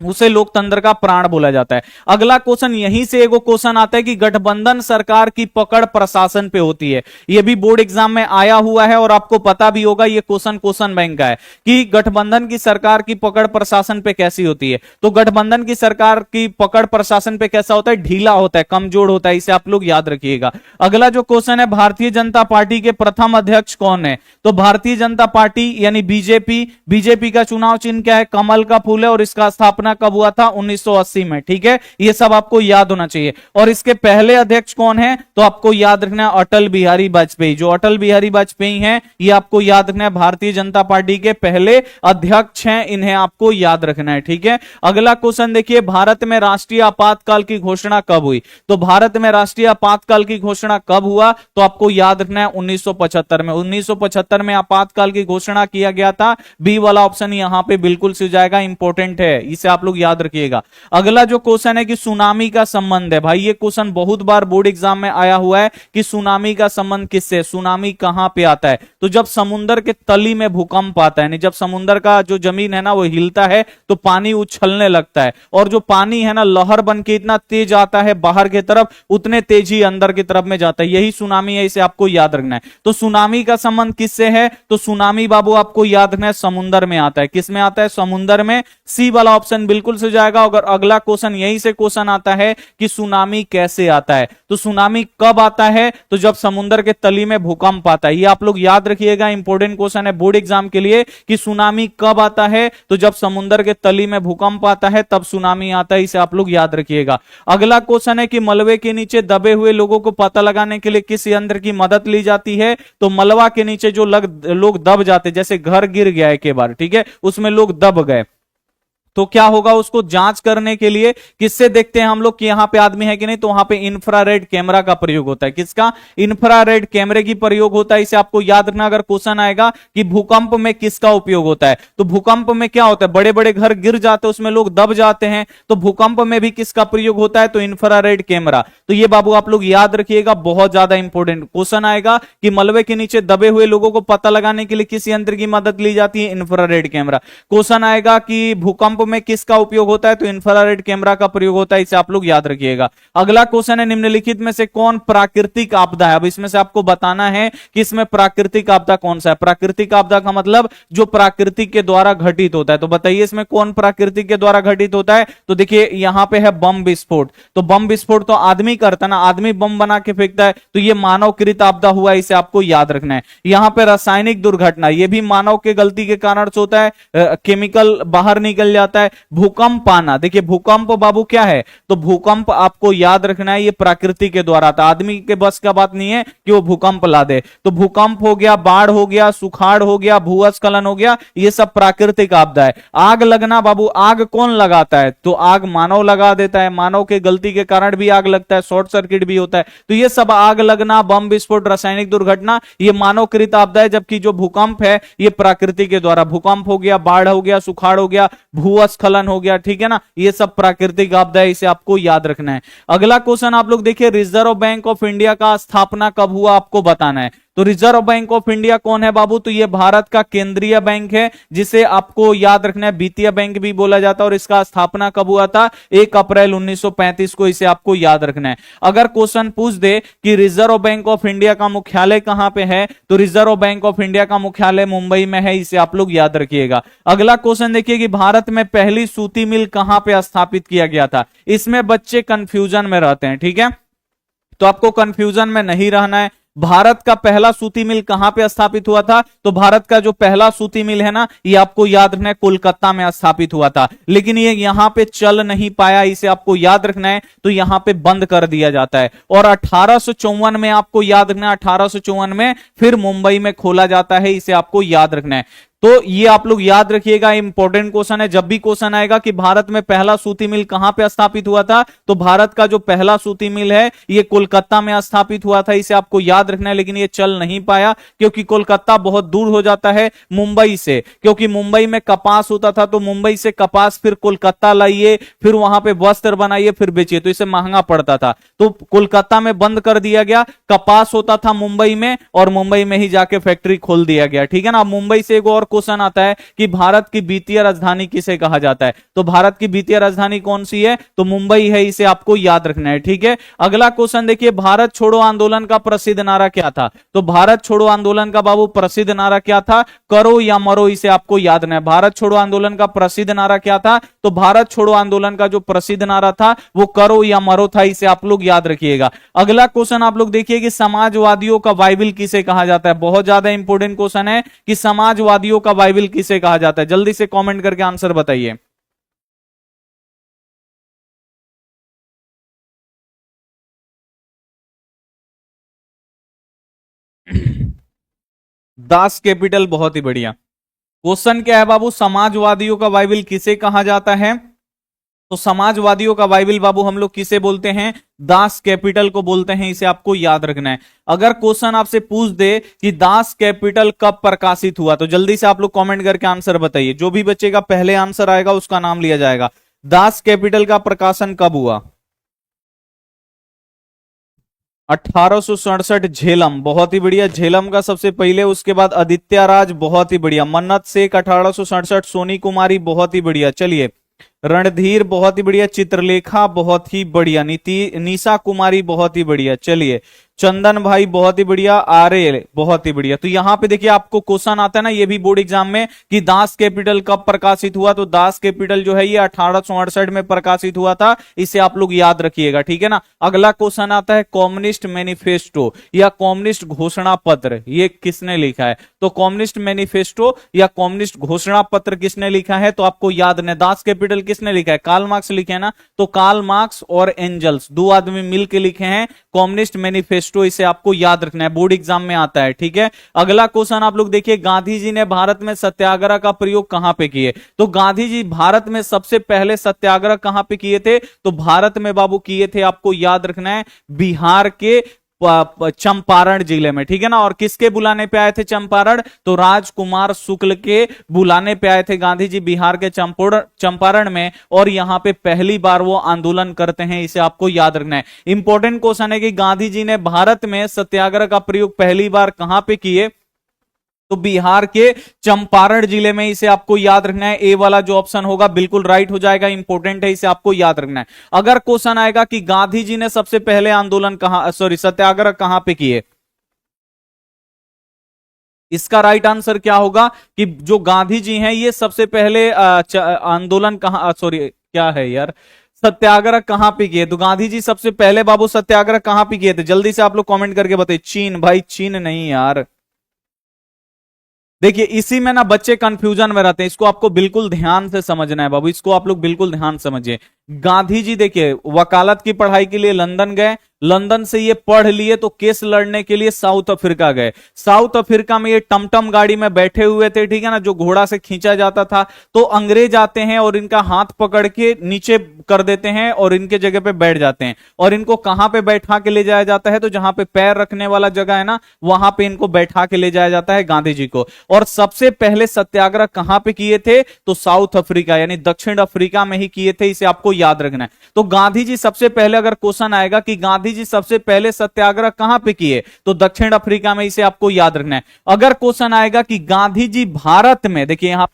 उसे लोकतंत्र का प्राण बोला जाता है। अगला क्वेश्चन यहीं से एगो क्वेश्चन आता है कि गठबंधन सरकार की पकड़ प्रशासन पे होती है। ये भी बोर्ड एग्जाम में आया हुआ है और आपको पता भी होगा, ये क्वेश्चन बैंक का है कि गठबंधन की सरकार की पकड़ प्रशासन पे कैसी होती है। तो गठबंधन की सरकार की पकड़ प्रशासन पे कैसा होता है, ढीला होता है, कमजोर होता है, इसे आप लोग याद रखिएगा। अगला जो क्वेश्चन है, भारतीय जनता पार्टी के प्रथम अध्यक्ष कौन है? तो भारतीय जनता पार्टी यानी बीजेपी का चुनाव चिन्ह क्या है? कमल का फूल है और इसका स्थापना कब हुआ था? 1980 में। ठीक है, ये सब आपको याद होना चाहिए। और इसके पहले अध्यक्ष कौन है? तो आपको याद रखना है अटल बिहारी वाजपेयी। जो अटल बिहारी वाजपेयी हैं, ये आपको याद रखना है, भारतीय जनता पार्टी के पहले अध्यक्ष हैं, इन्हें आपको याद रखना है। ठीक है, अगला क्वेश्चन देखिए, भारत में राष्ट्रीय आपातकाल की घोषणा कब हुई? तो भारत में राष्ट्रीय आपातकाल की घोषणा कब हुआ? तो आपको याद रखना है 1975 में। 1975 में आपातकाल की घोषणा किया गया था। बी वाला ऑप्शन यहां पे बिल्कुल से जाएगा, इंपॉर्टेंट है, इसे आप लोग याद रखिएगा। अगला जो क्वेश्चन है कि सुनामी का संबंध है, भाई ये क्वेश्चन बहुत बार बोर्ड एग्जाम में आया हुआ है कि सुनामी का संबंध किससे, सुनामी कहां पे आता है? तो जब समुद्र के तली में भूकंप आता है, जब समुद्र का जो जमीन है ना वो हिलता है तो पानी उछलने लगता है, और जो पानी है ना लहर बन के इतना तेज आता है बाहर की तरफ, उतने तेज ही अंदर की तरफ में जाता है, यही सुनामी है, इसे आपको याद रखना है। तो सुनामी का संबंध किससे है? तो सुनामी बाबू आपको याद रखना है समुद्र में आता है। किस में आता है? समुद्र में। सी वाला ऑप्शन बिल्कुल से जाएगा। अगर अगला क्वेश्चन यहीं से क्वेश्चन आता है कि सुनामी कैसे आता है, तो सुनामी कब आता है? तो जब समुद्र के तली में भूकंप आता है। ये आप लोग याद रखिएगा, इंपॉर्टेंट क्वेश्चन है बोर्ड एग्जाम के लिए कि सुनामी कब आता है? तो जब समुद्र के तली में भूकंप आता है तब सुनामी आता है, इसे आप लोग याद रखिएगा। अगला क्वेश्चन है कि मलबे के नीचे दबे हुए लोगों को पता लगाने के लिए किस यंत्र की मदद ली जाती है? तो मलबा के नीचे जो लोग दब जाते, जैसे घर गिर गया एक बार, ठीक है, उसमें लोग दब गए, तो क्या होगा? उसको जांच करने के लिए किससे देखते हैं हम लोग कि यहां पे आदमी है कि नहीं? तो वहां पे इंफ्रारेड कैमरा का प्रयोग होता है। किसका? इंफ्रारेड कैमरे की प्रयोग होता है, इसे आपको याद रखना। अगर क्वेश्चन आएगा कि भूकंप में किसका उपयोग होता है, तो भूकंप में क्या होता है? बड़े बड़े घर गिर जाते हैं, उसमें लोग दब जाते हैं, तो भूकंप में भी किसका प्रयोग होता है? तो इंफ्रारेड कैमरा। तो ये बाबू आप लोग याद रखिएगा, बहुत ज्यादा इंपॉर्टेंट क्वेश्चन आएगा कि मलबे के नीचे दबे हुए लोगों को पता लगाने के लिए किस यंत्र की मदद ली जाती है? Infrared camera. क्वेश्चन आएगा कि भूकंप में किसका उपयोग होता है? तो इंफ्रारेड कैमरा का प्रयोग होता है, इसे आप लोग याद रखिएगा। अगला क्वेश्चन है, निम्नलिखित में से कौन प्राकृतिक आपदा है? अब इसमें से आपको बताना है कि इसमें प्राकृतिक आपदा कौन सा है। प्राकृतिक आपदा का मतलब जो प्राकृतिक के द्वारा घटित होता है। तो बताइए इसमें कौन प्राकृतिक के द्वारा घटित होता है? तो देखिए यहां पे है बम विस्फोट। तो बम विस्फोट तो आदमी करता है ना, आदमी बम बना के फेंकता है, तो ये मानवकृत आपदा हुआ, इसे आपको याद रखना है। यहां पे रासायनिक दुर्घटना, ये भी मानव के गलती के कारण से होता है, केमिकल बाहर निकल जाता है। भूकंप आना, देखिए भूकंप बाबू क्या है? तो भूकंप आपको याद रखना है, ये प्रकृति के द्वारा था, आदमी के बस का बात नहीं है कि वो भूकंप ला दे। तो भूकंप हो गया, बाढ़ हो गया, सुखाड़ हो गया, भूस्खलन हो गया, ये सब प्राकृतिक आपदा है। आग लगना बाबू, आग कौन लगाता है? तो आग मानव लगा देता है, मानव के गलती के कारण भी आग लगता है, शॉर्ट सर्किट भी होता है। तो ये सब आग लगना, बम विस्फोट, रासायनिक दुर्घटना, ये मानवकृत आपदा है। जबकि जो भूकंप है ये प्रकृति के द्वारा, भूकंप हो गया, बाढ़ हो गया, सुखाड़ हो गया, भूस्खलन हो गया, ठीक है ना, ये सब प्राकृतिक आपदा है, इसे आपको याद रखना है। अगला क्वेश्चन आप लोग देखिए, रिजर्व बैंक ऑफ इंडिया का स्थापना कब हुआ, आपको बताना है। तो रिजर्व बैंक ऑफ इंडिया कौन है बाबू? तो ये भारत का केंद्रीय बैंक है, जिसे आपको याद रखना है वित्तीय बैंक भी बोला जाता है। और इसका स्थापना कब हुआ था? 1 अप्रैल 1935 को, इसे आपको याद रखना है। अगर क्वेश्चन पूछ दे कि रिजर्व बैंक ऑफ इंडिया का मुख्यालय कहां पे है, तो रिजर्व बैंक ऑफ इंडिया का मुख्यालय मुंबई में है, इसे आप लोग याद रखिएगा। अगला क्वेश्चन देखिए कि भारत में पहली सूती मिल कहां पे स्थापित किया गया था। इसमें बच्चे कंफ्यूजन में रहते हैं, ठीक है, तो आपको कंफ्यूजन में नहीं रहना है। भारत का पहला सूती मिल कहां पे स्थापित हुआ था? तो भारत का जो पहला सूती मिल है ना, ये आपको याद रखना है कोलकाता में स्थापित हुआ था, लेकिन ये यहां पे चल नहीं पाया, इसे आपको याद रखना है। तो यहां पे बंद कर दिया जाता है। और 1854 में आपको याद रखना है, 1854 में फिर मुंबई में खोला जाता है, इसे आपको याद रखना है। तो ये आप लोग याद रखिएगा, इंपॉर्टेंट क्वेश्चन है। जब भी क्वेश्चन आएगा कि भारत में पहला सूती मिल कहां पे स्थापित हुआ था, तो भारत का जो पहला सूती मिल है ये कोलकाता में स्थापित हुआ था, इसे आपको याद रखना है। लेकिन ये चल नहीं पाया क्योंकि कोलकाता बहुत दूर हो जाता है मुंबई से, क्योंकि मुंबई में कपास होता था, तो मुंबई से कपास फिर कोलकाता लाइए, फिर वहां पे वस्त्र बनाइए, फिर बेचिए, तो इसे महंगा पड़ता था, तो कोलकाता में बंद कर दिया गया। कपास होता था मुंबई में, और मुंबई में ही जाके फैक्ट्री खोल दिया गया, ठीक है ना। मुंबई से एक और क्वेश्चन आता है कि भारत की वित्तीय राजधानी किसे कहा जाता है, तो भारत की वित्तीय राजधानी कौन सी है, तो मुंबई है, इसे आपको याद रखना है। ठीक है, अगला क्वेश्चन देखिए, भारत छोड़ो आंदोलन का प्रसिद्ध नारा क्या था, तो भारत छोड़ो आंदोलन का बाबू प्रसिद्ध नारा क्या था, करो या मरो, इसे आपको याद रखना है। भारत छोड़ो आंदोलन का प्रसिद्ध नारा क्या था, तो भारत छोड़ो आंदोलन का जो प्रसिद्ध नारा था वो करो या मरो था, इसे आप लोग याद रखिएगा। अगला क्वेश्चन आप लोग देखिए कि समाजवादियों का बाइबिल किसे कहा जाता है, बहुत ज्यादा इंपॉर्टेंट क्वेश्चन है कि समाजवादियों का बाइबिल किसे कहा जाता है, जल्दी से कमेंट करके आंसर बताइए। दास कैपिटल, बहुत ही बढ़िया। क्वेश्चन क्या है बाबू, समाजवादियों का बाइबिल किसे कहा जाता है, तो समाजवादियों का बाइबिल बाबू हम लोग किसे बोलते हैं, दास कैपिटल को बोलते हैं, इसे आपको याद रखना है। अगर क्वेश्चन आपसे पूछ दे कि दास कैपिटल कब प्रकाशित हुआ, तो जल्दी से आप लोग कमेंट करके आंसर बताइए, जो भी बच्चे का पहले आंसर आएगा उसका नाम लिया जाएगा। दास कैपिटल का प्रकाशन कब हुआ, 1867, झेलम, बहुत ही बढ़िया, झेलम का सबसे पहले, उसके बाद आदित्य राज, बहुत ही बढ़िया, मन्नत शेख 1867, सोनी कुमारी, बहुत ही बढ़िया, चलिए, रणधीर, बहुत ही बढ़िया, चित्रलेखा, बहुत ही बढ़िया, नीति निशा कुमारी, बहुत ही बढ़िया, चलिए, चंदन भाई, बहुत ही बढ़िया, आर्य, बहुत ही बढ़िया। तो यहां पे देखिए आपको क्वेश्चन आता है ना, ये भी बोर्ड एग्जाम में, कि दास कैपिटल कब प्रकाशित हुआ, तो दास कैपिटल जो है ये 1868 में प्रकाशित हुआ था, इसे आप लोग याद रखिएगा। ठीक है ना, अगला क्वेश्चन आता है कम्युनिस्ट मैनिफेस्टो या कम्युनिस्ट घोषणा पत्र, ये किसने लिखा है, तो कम्युनिस्ट मैनिफेस्टो या कम्युनिस्ट घोषणा पत्र किसने लिखा है, तो आपको याद नहीं, दास कैपिटल किसने लिखा है, कार्ल मार्क्स लिखे हैं ना, तो कार्ल मार्क्स और एंजल्स, दो आदमी मिलकर लिखे हैं कम्युनिस्ट मैनिफेस्टो, इसे आपको याद रखना है, बोर्ड एग्जाम में आता है। ठीक है, अगला क्वेश्चन आप लोग देखिए, गांधी जी ने भारत में सत्याग्रह का प्रयोग कहां पे किए, तो गांधी जी भारत में सबसे पहले सत्याग्रह कहां पे किए थे, तो भारत में बाबू किए थे, आपको याद रखना है, बिहार के चंपारण जिले में। ठीक है ना, और किसके बुलाने पे आए थे चंपारण, तो राजकुमार शुक्ल के बुलाने पे आए थे गांधी जी बिहार के चंपारण में, और यहां पे पहली बार वो आंदोलन करते हैं, इसे आपको याद रखना है। इंपॉर्टेंट क्वेश्चन है कि गांधी जी ने भारत में सत्याग्रह का प्रयोग पहली बार कहां पे किए, तो बिहार के चंपारण जिले में, इसे आपको याद रखना है। ए वाला जो ऑप्शन होगा बिल्कुल राइट हो जाएगा, इंपॉर्टेंट है, इसे आपको याद रखना है। अगर क्वेश्चन आएगा कि गांधी जी ने सबसे पहले आंदोलन कहां, सॉरी सत्याग्रह कहां पे किए, इसका राइट आंसर क्या होगा कि जो गांधी जी हैं ये सबसे पहले आंदोलन कहां, सॉरी क्या है यार, सत्याग्रह कहां पे किए, तो गांधी जी सबसे पहले बाबू सत्याग्रह कहां पे किए थे, जल्दी से आप लोग कमेंट करके बताइए। चीन, भाई चीन नहीं यार, देखिए इसी में ना बच्चे कंफ्यूजन में रहते हैं, इसको आपको बिल्कुल ध्यान से समझना है बाबू, इसको आप लोग बिल्कुल ध्यान समझिए। गांधी जी देखिए वकालत की पढ़ाई के लिए लंदन गए, लंदन से ये पढ़ लिए तो केस लड़ने के लिए साउथ अफ्रीका गए, साउथ अफ्रीका में ये टमटम गाड़ी में बैठे हुए थे, ठीक है ना, जो घोड़ा से खींचा जाता था, तो अंग्रेज आते हैं और इनका हाथ पकड़ के नीचे कर देते हैं और इनके जगह पे बैठ जाते हैं, और इनको कहां पे बैठा के ले जाया जाता है, तो जहां पे पैर रखने वाला जगह है ना, वहां पे इनको बैठा के ले जाया जाता है गांधी जी को। और सबसे पहले सत्याग्रह कहां पे किए थे, तो साउथ अफ्रीका यानी दक्षिण अफ्रीका में ही किए थे, इसे आपको याद रखना है। तो गांधी जी सबसे पहले, अगर क्वेश्चन आएगा कि गांधी जी सबसे पहले सत्याग्रह कहां पे किए, तो दक्षिण अफ्रीका में, इसे आपको याद रखना है। अगर क्वेश्चन आएगा कि गांधी जी भारत में, देखिए यहां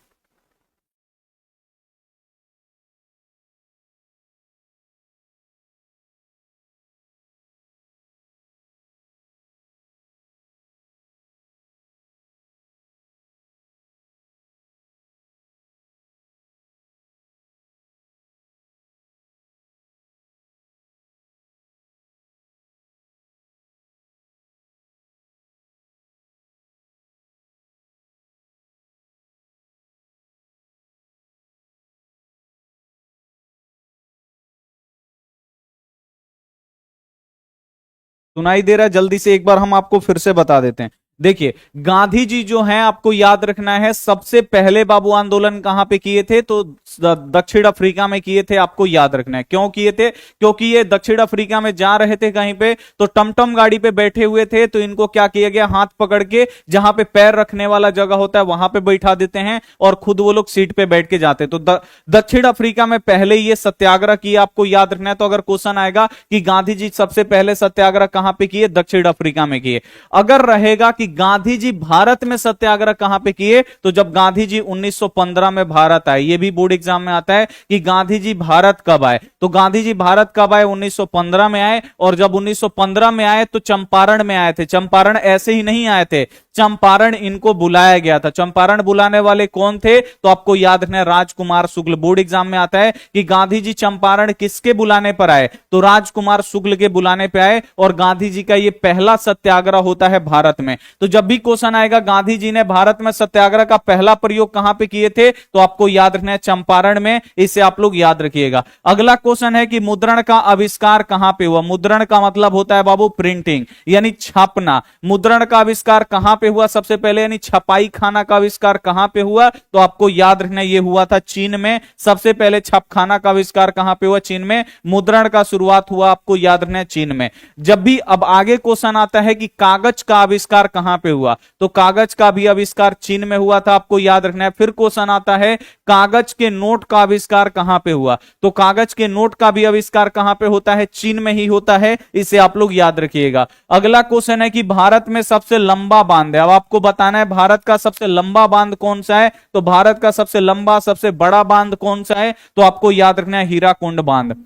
सुनाई दे रहा है, जल्दी से एक बार हम आपको फिर से बता देते हैं। देखिए गांधी जी जो हैं, आपको याद रखना है, सबसे पहले बाबू आंदोलन कहां पे किए थे, तो दक्षिण अफ्रीका में किए थे, आपको याद रखना है। क्यों किए थे, क्योंकि ये दक्षिण अफ्रीका में जा रहे थे कहीं पे, तो टमटम गाड़ी पे बैठे हुए थे, तो इनको क्या किया गया, हाथ पकड़ के जहां पे पैर रखने वाला जगह होता है वहां पे बैठा देते हैं, और खुद वो लोग सीट पे बैठ के जाते। तो दक्षिण अफ्रीका में पहले ये सत्याग्रह किया, आपको याद रखना है। तो अगर क्वेश्चन आएगा कि गांधी जी सबसे पहले सत्याग्रह कहां पे किए, दक्षिण अफ्रीका में किए। अगर रहेगा कि कि गांधी जी भारत में सत्याग्रह कहां पे किए, तो जब गांधी जी 1915 में भारत आए। ये भी बोर्ड एग्जाम में आता है कि गांधी जी भारत कब आए, तो गांधी जी भारत कब आए, 1915 में आए। और जब 1915 में आए तो चंपारण में आए थे। चंपारण ऐसे ही नहीं आए थे, चंपारण इनको बुलाया गया था। चंपारण बुलाने वाले कौन थे, तो आपको याद रखना है राजकुमार शुक्ल। बोर्ड एग्जाम में आता है कि गांधी जी चंपारण किसके बुलाने पर आए, तो राजकुमार शुक्ल के बुलाने पर आए। और गांधी जी का यह पहला सत्याग्रह होता है भारत में। तो जब भी क्वेश्चन आएगा गांधी जी ने भारत में सत्याग्रह का पहला प्रयोग कहां पे किए थे, तो आपको याद रखना है चंपारण में। इसे आप लोग याद रखिएगा। अगला क्वेश्चन है कि मुद्रण का आविष्कार कहां पे हुआ। मुद्रण का मतलब होता है बाबू प्रिंटिंग, यानी छापना। मुद्रण का आविष्कार कहां पे हुआ सबसे पहले, यानी छपाई खाना का आविष्कार कहां पे हुआ, तो आपको याद रखना यह हुआ था चीन में। सबसे पहले छापखाना का आविष्कार कहां पे हुआ, चीन में। मुद्रण का शुरुआत हुआ आपको याद रखना है चीन में। जब भी अब आगे क्वेश्चन आता है कि कागज का आविष्कार कहां पे हुआ, तो कागज का भी आविष्कार चीन में हुआ था, आपको याद रखना है। फिर क्वेश्चन आता है कागज के नोट का आविष्कार कहां पे हुआ, तो कागज के नोट का भी आविष्कार कहां पे होता है, चीन में ही होता है। इसे आप लोग याद रखिएगा। अगला क्वेश्चन है कि भारत में सबसे लंबा बांध है। अब आपको बताना है भारत का सबसे लंबा बांध कौन सा है, तो भारत का सबसे लंबा सबसे बड़ा बांध कौन सा है, तो आपको याद रखना है हीराकुंड बांध।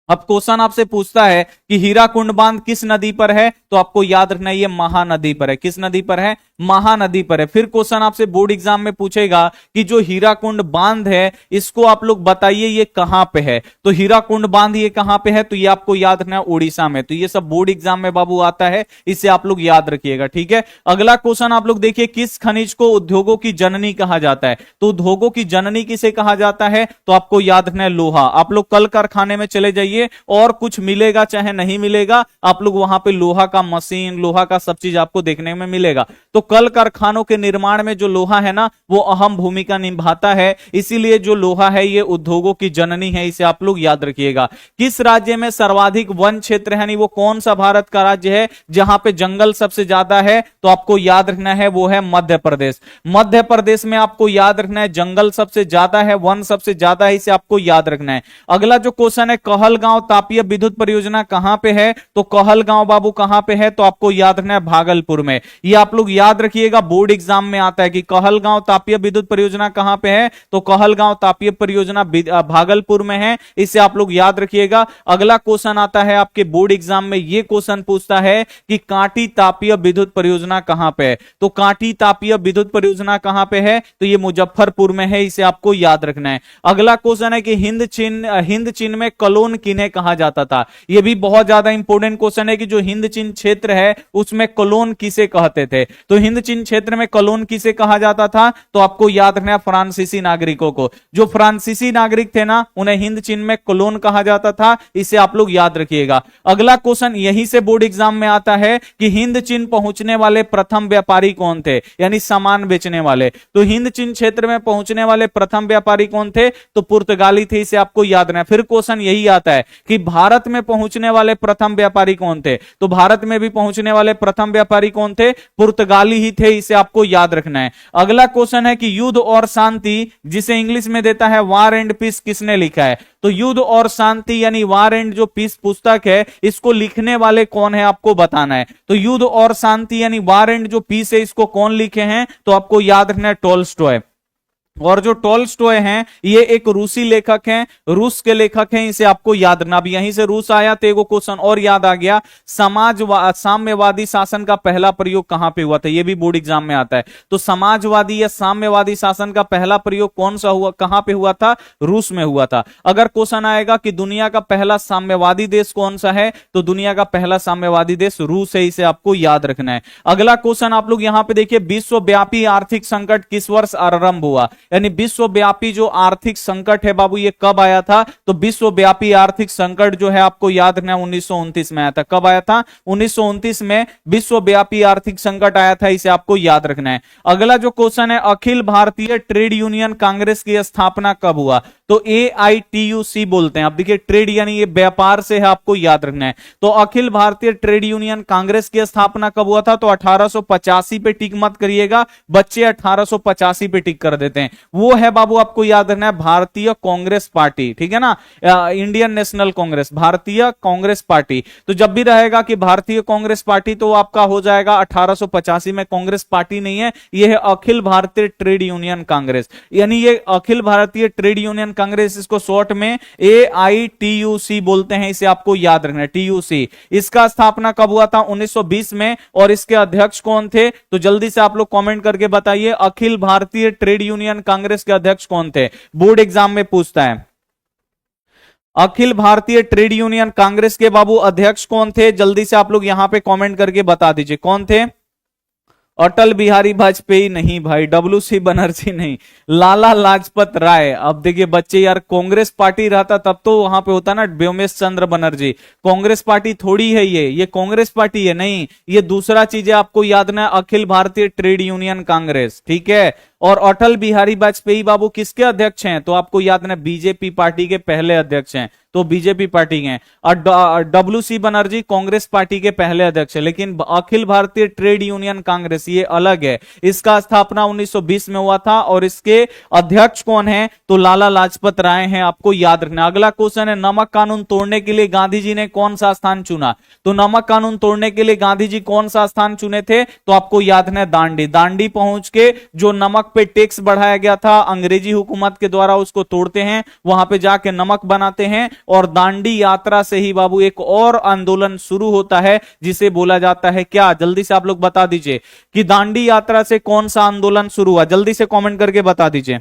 अब क्वेश्चन आपसे पूछता है कि हीराकुंड बांध किस नदी पर है, तो आपको याद रखना है ये महानदी पर है। किस नदी पर है, महानदी पर है। फिर क्वेश्चन आपसे बोर्ड एग्जाम में पूछेगा कि जो हीराकुंड बांध है इसको आप लोग बताइए ये कहां पे है, तो हीराकुंड बांध ये कहां पे है, तो ये आपको याद रखना है उड़ीसा में। तो ये सब बोर्ड एग्जाम में बाबू आता है, इसे आप लोग याद रखिएगा, ठीक है। अगला क्वेश्चन आप लोग देखिए, किस खनिज को उद्योगों की जननी कहा जाता है, तो उद्योगों की जननी किसे कहा जाता है, तो आपको याद रखना है लोहा। आप लोग कल कारखाने में चले जाइए और कुछ मिलेगा चाहे नहीं मिलेगा, आप लोग वहां पे लोहा का मशीन, लोहा का सब चीज आपको देखने में मिलेगा। तो कल कारखानों के निर्माण में जो लोहा है ना वो अहम भूमिका निभाता है, इसीलिए जो लोहा है ये उद्योगों की जननी है। इसे आप लोग याद रखिएगा। किस राज्य में सर्वाधिक वन क्षेत्र है, यानी वो कौन सा भारत का राज्य है जहां पे जंगल सबसे ज्यादा है, तो आपको याद रखना है वो है मध्य प्रदेश। मध्य प्रदेश में आपको याद रखना है जंगल सबसे ज्यादा है, वन सबसे ज्यादा है, इसे आपको याद रखना है। अगला जो क्वेश्चन है, कहलगांव तापीय विद्युत परियोजना कहां पे है, तो कहलगांव बाबू कहां पे है, तो आपको याद रखना है भागलपुर में। ये आप लोग याद रखिएगा, बोर्ड एग्जाम में आता है कि कहलगांव तापीय विद्युत परियोजना कहां पे है, तो कहलगांव तापीय परियोजना भागलपुर में है। इसे आप लोग याद रखिएगा। अगला क्वेश्चन आता है आपके बोर्ड एग्जाम में, ये क्वेश्चन पूछता है कि कांटी तापीय विद्युत परियोजना कहां पे है, तो कांटी तापीय विद्युत परियोजना कहां पे है, तो ये मुजफ्फरपुर में है। इसे आपको याद रखना है। अगला क्वेश्चन है कि हिंद चीन में कलोन किन्हें कहा जाता था। यह भी बहुत ज्यादा इंपॉर्टेंट क्वेश्चन है कि जो हिंद चीन क्षेत्र है उसमें कलोन किसे कहते थे, तो हिंद चीन क्षेत्र में कलोन किसे कहा जाता था, तो आपको याद रखना है फ्रांसीसी नागरिकों को। जो फ्रांसीसी नागरिक थे ना उन्हें हिंद चीन में कलोन कहा जाता था। इसे आप लोग याद रखिएगा। अगला क्वेश्चन यहीं से बोर्ड एग्जाम में आता है कि हिंद चीन पहुंचने वाले प्रथम व्यापारी कौन थे, यानी सामान बेचने वाले। तो हिंद चीन क्षेत्र में पहुंचने वाले प्रथम व्यापारी कौन थे, तो पुर्तगाली थे। इसे आपको याद रखना है। फिर क्वेश्चन यही आता है कि भारत में पहुंचने वाले प्रथम व्यापारी कौन थे, तो भारत में भी पहुंचने वाले प्रथम व्यापारी कौन थे, पुर्तगाली ही थे। इसे आपको याद रखना है। अगला क्वेश्चन है कि युद्ध और शांति, जिसे इंग्लिश में देता है वार एंड पीस, किसने लिखा है, तो युद्ध और शांति यानी वार एंड जो पीस पुस्तक है इसको लिखने वाले कौन है आपको बताना है। तो युद्ध और शांति यानी वार एंड जो पीस है इसको कौन लिखे हैं, तो आपको याद रखना है टॉल्स्टॉय। और जो टॉल्स्टॉय हैं ये एक रूसी लेखक हैं, रूस के लेखक हैं। इसे आपको याद रखना। अब यहीं से रूस आया तो एगो क्वेश्चन और याद आ गया, साम्यवादी शासन का पहला प्रयोग कहां पे हुआ था, ये भी बोर्ड एग्जाम में आता है। तो समाजवादी या साम्यवादी शासन का पहला प्रयोग कौन सा हुआ, कहां पे हुआ था, रूस में हुआ था। अगर क्वेश्चन आएगा कि दुनिया का पहला साम्यवादी देश कौन सा है, तो दुनिया का पहला साम्यवादी देश रूस है। इसे आपको याद रखना है। अगला क्वेश्चन आप लोग यहां पे देखिए, विश्वव्यापी आर्थिक संकट किस वर्ष आरंभ हुआ, यानी विश्वव्यापी जो आर्थिक संकट है बाबू ये कब आया था, तो विश्वव्यापी आर्थिक संकट जो है आपको याद रखना 1929 में आया था। कब आया था, 1929 में विश्वव्यापी आर्थिक संकट आया था। इसे आपको याद रखना है। अगला जो क्वेश्चन है, अखिल भारतीय ट्रेड यूनियन कांग्रेस की स्थापना कब हुआ, तो AITUC बोलते हैं। अब देखिए ट्रेड यानी ये व्यापार से है, आपको याद रखना है। तो अखिल भारतीय ट्रेड यूनियन कांग्रेस की स्थापना कब हुआ था? तो 1885 पे टिक मत करिएगा, बच्चे 1885 पे टिक कर देते हैं। वो है बाबू, आपको याद रखना है, भारतीय कांग्रेस पार्टी, ठीक है ना, इंडियन नेशनल कांग्रेस, भारतीय कांग्रेस पार्टी। तो जब भी रहेगा कि भारतीय कांग्रेस पार्टी तो आपका हो जाएगा 1885 में। कांग्रेस पार्टी नहीं है, यह है अखिल भारतीय ट्रेड यूनियन कांग्रेस, यानी ये अखिल भारतीय ट्रेड यूनियन कांग्रेस, इसको शॉर्ट में AITUC बोलते हैं, इसे आपको याद रखना है, TUC। इसका स्थापना कब हुआ था? 1920 में। और इसके अध्यक्ष कौन थे? तो जल्दी से आप लोग कमेंट करके बताइए, अखिल भारतीय ट्रेड यूनियन कांग्रेस के अध्यक्ष कौन थे? बोर्ड एग्जाम में पूछता है। अखिल भारतीय ट्रेड यूनियन कांग्रेस के बाबू अध्यक्ष कौन थे? जल्दी से आप लोग यहां पे कमेंट करके बता दीजिए कौन थे। अटल बिहारी वाजपेयी नहीं भाई, WC बनर्जी नहीं, लाला लाजपत राय। अब देखिए बच्चे यार, कांग्रेस पार्टी रहता तब तो वहां पे होता ना व्योमेश चंद्र बनर्जी। कांग्रेस पार्टी थोड़ी है ये कांग्रेस पार्टी है, नहीं, ये दूसरा चीज है, आपको याद ना, अखिल भारतीय ट्रेड यूनियन कांग्रेस, ठीक है। और अटल बिहारी वाजपेयी बाबू किसके अध्यक्ष हैं? तो आपको याद ना, बीजेपी पार्टी के पहले अध्यक्ष हैं, तो बीजेपी पार्टी के हैं। और WC बनर्जी कांग्रेस पार्टी के पहले अध्यक्ष है, लेकिन अखिल भारतीय ट्रेड यूनियन कांग्रेस ये अलग है। इसका स्थापना 1920 में हुआ था और इसके अध्यक्ष कौन है? तो लाला लाजपत राय हैं, आपको याद रखना। अगला क्वेश्चन है, नमक कानून तोड़ने के लिए गांधी जी ने कौन सा स्थान चुना? तो नमक कानून तोड़ने के लिए गांधी जी कौन सा स्थान चुने थे? तो आपको याद रखना, दांडी। दांडी पहुंच के जो नमक पे टैक्स बढ़ाया गया था अंग्रेजी हुकूमत के द्वारा, उसको तोड़ते हैं, वहां पे जाके नमक बनाते हैं। और दांडी यात्रा से ही बाबू एक और आंदोलन शुरू होता है, जिसे बोला जाता है क्या? जल्दी से आप लोग बता दीजिए कि दांडी यात्रा से कौन सा आंदोलन शुरू हुआ, जल्दी से कमेंट करके बता दीजिए।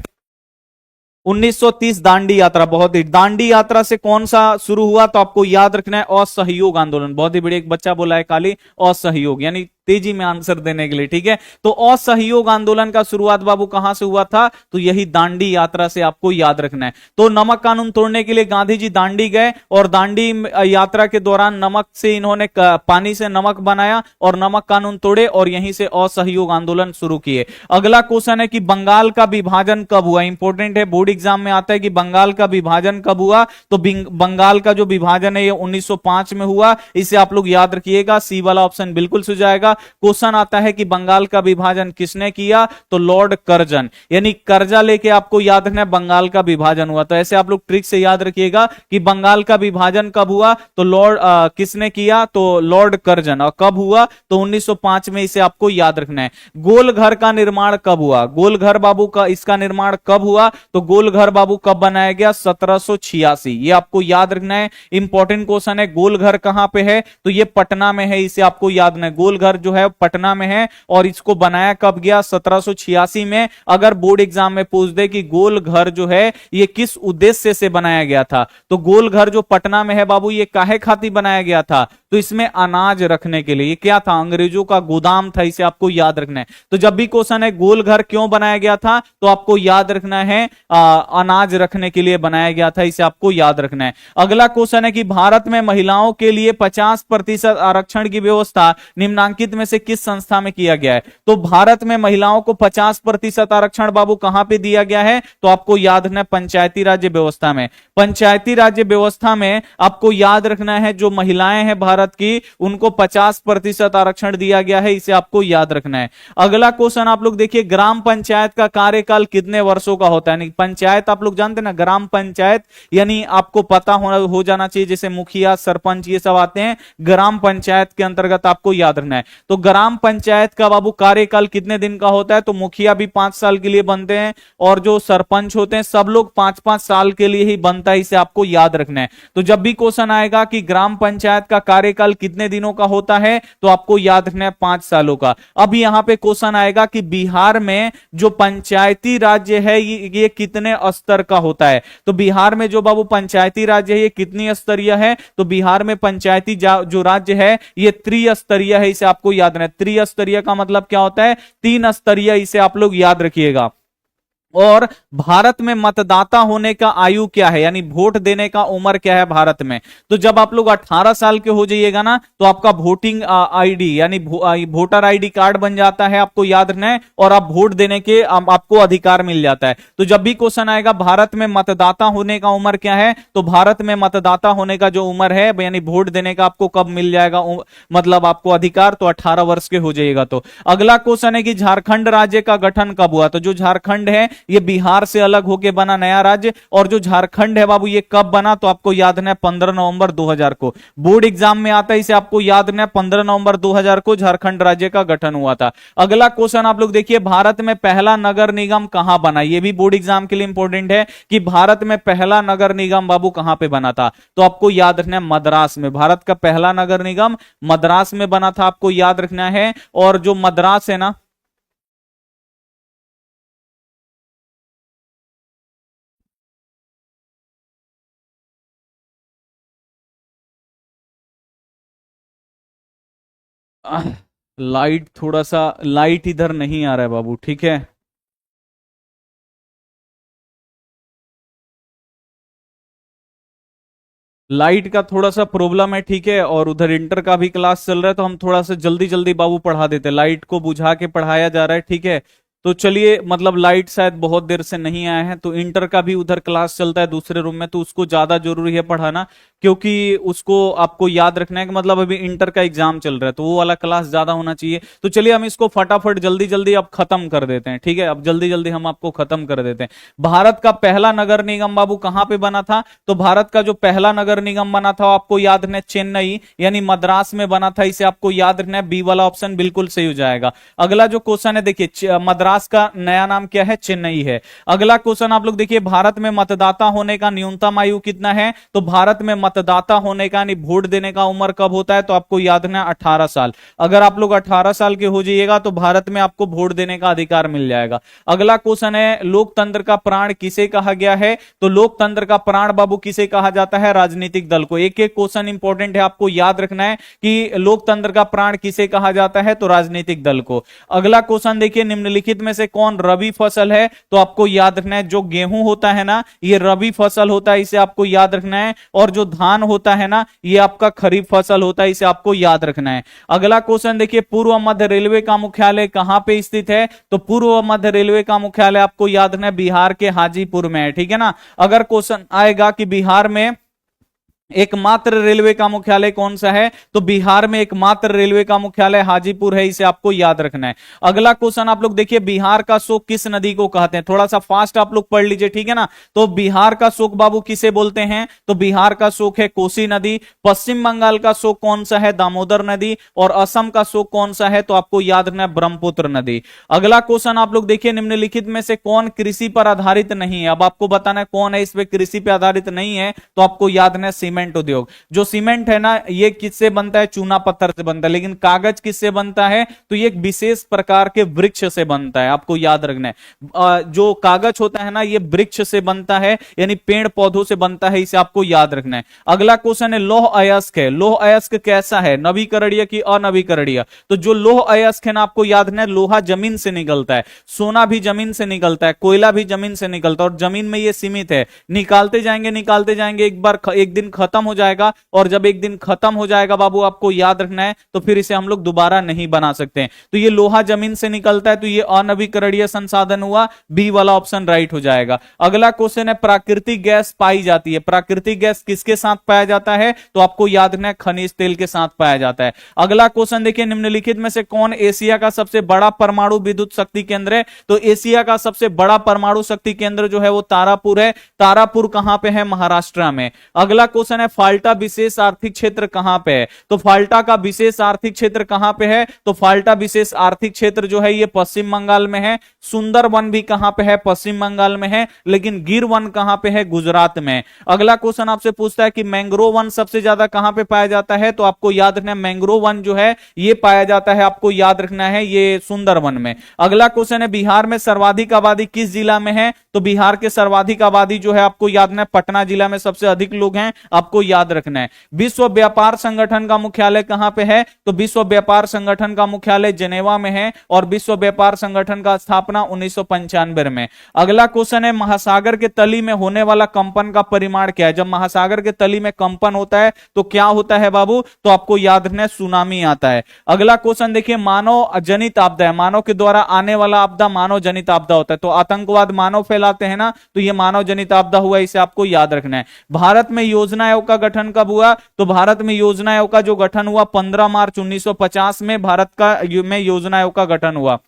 1930 दांडी यात्रा। बहुत ही, दांडी यात्रा से कौन सा शुरू हुआ? तो आपको याद रखना है असहयोग आंदोलन। बहुत ही बढ़िया, एक बच्चा बोला है काली, असहयोग, यानी तेजी में आंसर देने के लिए, ठीक है। तो असहयोग आंदोलन का शुरुआत बाबू कहां से हुआ था? तो यही दांडी यात्रा से, आपको याद रखना है। तो नमक कानून तोड़ने के लिए गांधी जी दांडी गए और दांडी यात्रा के दौरान नमक से इन्होंने पानी से नमक बनाया और नमक कानून तोड़े और यहीं से असहयोग आंदोलन शुरू किए। अगला क्वेश्चन है कि बंगाल का विभाजन कब हुआ? इंपॉर्टेंट है, बोर्ड एग्जाम में आता है कि बंगाल का विभाजन कब हुआ? तो बंगाल का जो विभाजन है ये 1905 में हुआ, इसे आप लोग याद रखिएगा। सी वाला ऑप्शन बिल्कुल सही जाएगा। क्वेश्चन आता है कि बंगाल का विभाजन किसने किया? तो लॉर्ड कर्जन, यानी कर्जा लेके आपको याद रखना है बंगाल का विभाजन हुआ। तो ऐसे आप लोग ट्रिक से याद रखिएगा कि बंगाल का विभाजन कब हुआ? तो लॉर्ड किसने किया? तो लॉर्ड कर्जन। और कब हुआ? तो 1905 में, इसे आपको याद रखना है। गोल घर का निर्माण कब हुआ? गोल घर बाबू का, इसका निर्माण कब हुआ? तो गोल घर बाबू कब बनाया गया? 1786। ये आपको याद रखना है, इंपॉर्टेंट क्वेश्चन है। गोल घर कहां पे है? तो ये पटना में है, इसे आपको याद रखना है। गोल घर जो है पटना में है और इसको बनाया कब गया? 1786 में। अगर बोर्ड एग्जाम में पूछ दे कि गोल घर जो है ये किस उद्देश्य से बनाया गया था, तो गोल घर जो पटना में है बाबू, ये काहे खातिर बनाया गया था? तो इसमें अनाज रखने के लिए। ये क्या था? अंग्रेजों का गोदाम था, इसे आपको याद रखना है। तो जब भी क्वेश्चन है गोल घर क्यों बनाया गया था, तो आपको याद रखना है अनाज रखने के लिए बनाया गया था, इसे आपको याद रखना है। अगला क्वेश्चन है कि भारत में महिलाओं के लिए 50% आरक्षण की व्यवस्था निम्नांकित में से किस संस्था में किया गया है? तो भारत में महिलाओं को 50% आरक्षण बाबू कहां पे दिया गया है? तो आपको याद रखना है पंचायती राज्य व्यवस्था में। पंचायती राज्य व्यवस्था में आपको याद रखना है जो महिलाएं हैं भारत की, उनको 50% आरक्षण दिया गया है, इसे आपको याद रखना है। अगला क्वेश्चन आप लोग देखिए, ग्राम पंचायत का कार्यकाल कितने वर्षों का होता है? पंचायत आप लोग जानते हैं ना, ग्राम पंचायत यानी आपको पता हो जाना चाहिए, जैसे मुखिया, सरपंच, ये सब आते हैं ग्राम पंचायत के अंतर्गत, आपको याद रखना है। तो ग्राम पंचायत का बाबू कार्यकाल कितने दिन का होता है? तो मुखिया भी 5 साल के लिए बनते हैं और जो सरपंच होते हैं सब लोग 5-5 साल के लिए ही बनता है, इसे आपको याद रखना है। तो जब भी क्वेश्चन आएगा कि ग्राम पंचायत का कार्यकाल कितने दिनों का होता है, तो आपको याद रखना है 5 सालों का। अब यहां पे क्वेश्चन आएगा कि बिहार में जो पंचायती राज्य है ये कितने स्तर का होता है? तो बिहार में जो बाबू पंचायती राज्य है ये कितनी स्तरीय है? तो बिहार में पंचायती जो राज्य है ये त्रिस्तरीय है, इसे आपको याद रखना है। त्रिस्तरीय का मतलब क्या होता है? 3 स्तरीय, इसे आप लोग याद रखिएगा। और भारत में मतदाता होने का आयु क्या है, यानी वोट देने का उम्र क्या है भारत में। तो जब आप लोग 18 साल के हो जाइएगा ना, तो आपका वोटिंग आईडी यानी वोटर आईडी कार्ड बन जाता है, आपको याद रखना है, और आप वोट देने के आपको अधिकार मिल जाता है। तो जब भी क्वेश्चन आएगा भारत में मतदाता होने का उम्र क्या है, तो भारत में मतदाता होने का जो उम्र है यानी वोट देने का आपको कब मिल जाएगा मतलब आपको अधिकार, तो 18 वर्ष के हो जाइएगा। तो अगला क्वेश्चन है कि झारखंड राज्य का गठन कब हुआ। तो जो झारखंड है ये बिहार से अलग होके बना नया राज्य, और जो झारखंड है बाबू ये कब बना, तो आपको याद रखना है 15 नवंबर 2000 को। बोर्ड एग्जाम में आता है, इसे आपको याद रखना है 15 नवंबर 2000 को झारखंड राज्य का गठन हुआ था। अगला क्वेश्चन आप लोग देखिए, भारत में पहला नगर निगम कहां बना। ये भी बोर्ड एग्जाम के लिए इंपॉर्टेंट है कि भारत में पहला नगर निगम बाबू कहां पे बना था, तो आपको याद रखना है मद्रास में। भारत का पहला नगर निगम मद्रास में बना था, आपको याद रखना है। और जो मद्रास है ना, लाइट थोड़ा सा, लाइट इधर नहीं आ रहा है बाबू, ठीक है। लाइट का थोड़ा सा प्रॉब्लम है, ठीक है, और उधर इंटर का भी क्लास चल रहा है, तो हम थोड़ा सा जल्दी जल्दी बाबू पढ़ा देते हैं। लाइट को बुझा के पढ़ाया जा रहा है, ठीक है। तो चलिए, मतलब लाइट शायद बहुत देर से नहीं आया है, तो इंटर का भी उधर क्लास चलता है दूसरे रूम में, तो उसको ज्यादा जरूरी है पढ़ाना, क्योंकि उसको आपको याद रखना है कि मतलब अभी इंटर का एग्जाम चल रहा है, तो वो वाला क्लास ज्यादा होना चाहिए। तो चलिए हम इसको फटाफट जल्दी जल्दी अब खत्म कर देते हैं, ठीक है। अब जल्दी जल्दी हम आपको खत्म कर देते हैं। भारत का पहला नगर निगम बाबू कहां पे बना था, तो भारत का जो पहला नगर निगम बना था आपको याद रखना है चेन्नई यानी मद्रास में बना था। इसे आपको याद रखना है, बी वाला ऑप्शन बिल्कुल सही हो जाएगा। अगला जो क्वेश्चन है देखिए, मद्रास का नया नाम क्या है, चेन्नई है। अगला क्वेश्चन आप लोग देखिए, भारत में मतदाता होने का न्यूनतम आयु कितना है, तो भारत में मतदाता होने का यानी वोट देने का उम्र कब होता है, तो आपको याद रखना है 18 साल। अगर आप लोग 18 साल के हो जाइएगा तो भारत में आपको वोट देने का अधिकार मिल जाएगा। अगला क्वेश्चन है, लोकतंत्र का प्राण किसे कहा गया है, तो लोकतंत्र का प्राण बाबू किसे कहा जाता है, राजनीतिक दल को। एक एक क्वेश्चन इंपॉर्टेंट है, आपको याद रखना है कि लोकतंत्र का प्राण किसे कहा जाता है, तो राजनीतिक दल को। अगला क्वेश्चन देखिए, निम्नलिखित में से कौन रबी फसल है, तो आपको याद रखना है जो गेहूं होता है ना, ये रबी फसल होता है, इसे आपको याद रखना है। और जो धान होता है ना, ये आपका खरीफ फसल होता है, इसे आपको याद रखना है। अगला क्वेश्चन देखिए, पूर्व मध्य रेलवे का मुख्यालय कहां पे स्थित है, तो पूर्व मध्य रेलवे का मुख्यालय आपको याद रखना है बिहार के हाजीपुर में है, ठीक है ना। अगर क्वेश्चन आएगा कि बिहार में एकमात्र रेलवे का मुख्यालय कौन सा है, तो बिहार में एकमात्र रेलवे का मुख्यालय हाजीपुर है, इसे आपको याद रखना है। अगला क्वेश्चन आप लोग देखिए, बिहार का शोक किस नदी को कहते हैं, थोड़ा सा फास्ट आप लोग पढ़ लीजिए, ठीक है ना। तो बिहार का शोक बाबू किसे बोलते हैं, तो बिहार का शोक है कोसी नदी। पश्चिम बंगाल का शोक कौन सा है, दामोदर नदी। और असम का शोक कौन सा है, तो आपको याद रखना है ब्रह्मपुत्र नदी। अगला क्वेश्चन आप लोग देखिए, निम्नलिखित में से कौन कृषि पर आधारित नहीं है। अब आपको बताना है कौन है इस पे कृषि पर आधारित नहीं है, तो आपको याद रखना है सीमेंट उद्योग। जो सीमेंट है ना, ये किससे बनता है, चूना पत्थर से बनता है। लेकिन कागज किससे बनता है, तो ये एक विशेष प्रकार के वृक्ष से बनता है, आपको याद रखना है। जो कागज होता है ना, ये वृक्ष से बनता है, यानी पेड़ पौधों से बनता है, इसे आपको याद रखना है। अगला क्वेश्चन है, लौह अयस्क है, लौह अयस्क कैसा है, नवीकरणीय की अनवीकरणीय। तो जो लौह अयस्क है ना, आपको याद रखना है, लोहा जमीन से निकलता है, सोना भी जमीन से निकलता है, कोयला भी जमीन से निकलता है, और जमीन में ये सीमित है, निकालते जाएंगे, एक दिन खत्म हो जाएगा। और जब एक दिन खत्म हो जाएगा बाबू, आपको याद रखना है, तो फिर इसे हम लोग दोबारा नहीं बना सकते। तो ये लोहा जमीन से निकलता है, तो ये अनवीकरणीय संसाधन हुआ, बी वाला ऑप्शन राइट हो जाएगा। अगला क्वेश्चन है, प्राकृतिक गैस पाई जाती है, प्राकृतिक गैस किसके साथ पाया जाता है, तो आपको याद रखना है खनिज तेल के साथ पाया जाता है। अगला क्वेश्चन देखिए, निम्नलिखित में से कौन एशिया का सबसे बड़ा परमाणु विद्युत शक्ति केंद्र है, तो एशिया का सबसे बड़ा परमाणु शक्ति केंद्र जो है वो तारापुर है। तारापुर कहां पे है, महाराष्ट्र में। अगला क्वेश्चन है, फाल्टा विशेष आर्थिक क्षेत्र कहां पे है, तो फाल्टा का विशेष आर्थिक क्षेत्र कहां पे है, तो फाल्टा विशेष आर्थिक क्षेत्र जो है ये पश्चिम बंगाल में है। सुंदरवन भी कहां पे है, पश्चिम बंगाल में है। लेकिन गिर वन कहां पे है, गुजरात में। अगला क्वेश्चन आपसे पूछता है कि मैंग्रोव वन सबसे ज्यादा कहां पे पाया जाता है, तो आपको याद रखना है मैंग्रोव वन जो है ये पाया जाता है, आपको याद रखना है ये सुंदरवन में। अगला क्वेश्चन है, बिहार में सर्वाधिक आबादी किस जिला में है, तो बिहार के सर्वाधिक आबादी जो है आपको याद रखना है पटना जिला में सबसे अधिक लोग हैं, आपको याद रखना है। विश्व व्यापार संगठन का मुख्यालय कहां पे है? तो विश्व व्यापार संगठन का मुख्यालय जेनेवा में है और विश्व व्यापार संगठन का स्थापना 1995 में। अगला क्वेश्चन है, महासागर के तली में होने वाला कंपन का परिमाण क्या है? जब महासागर के तली में कंपन होता है तो क्या होता है बाबू? तो आपको याद रखना है, सुनामी आता है। अगला क्वेश्चन देखिए, मानव जनित आपदा है, मानव के द्वारा आने वाला आपदा मानव जनित आपदा होता है। तो आतंकवाद मानव फैलाते हैं ना, तो यह मानव जनित आपदा हुआ, इसे आपको याद रखना है। भारत में योजना आयोग का गठन कब हुआ? तो भारत में योजना आयोग का जो गठन हुआ 15 मार्च 1950 में भारत का में योजना आयोग का गठन हुआ।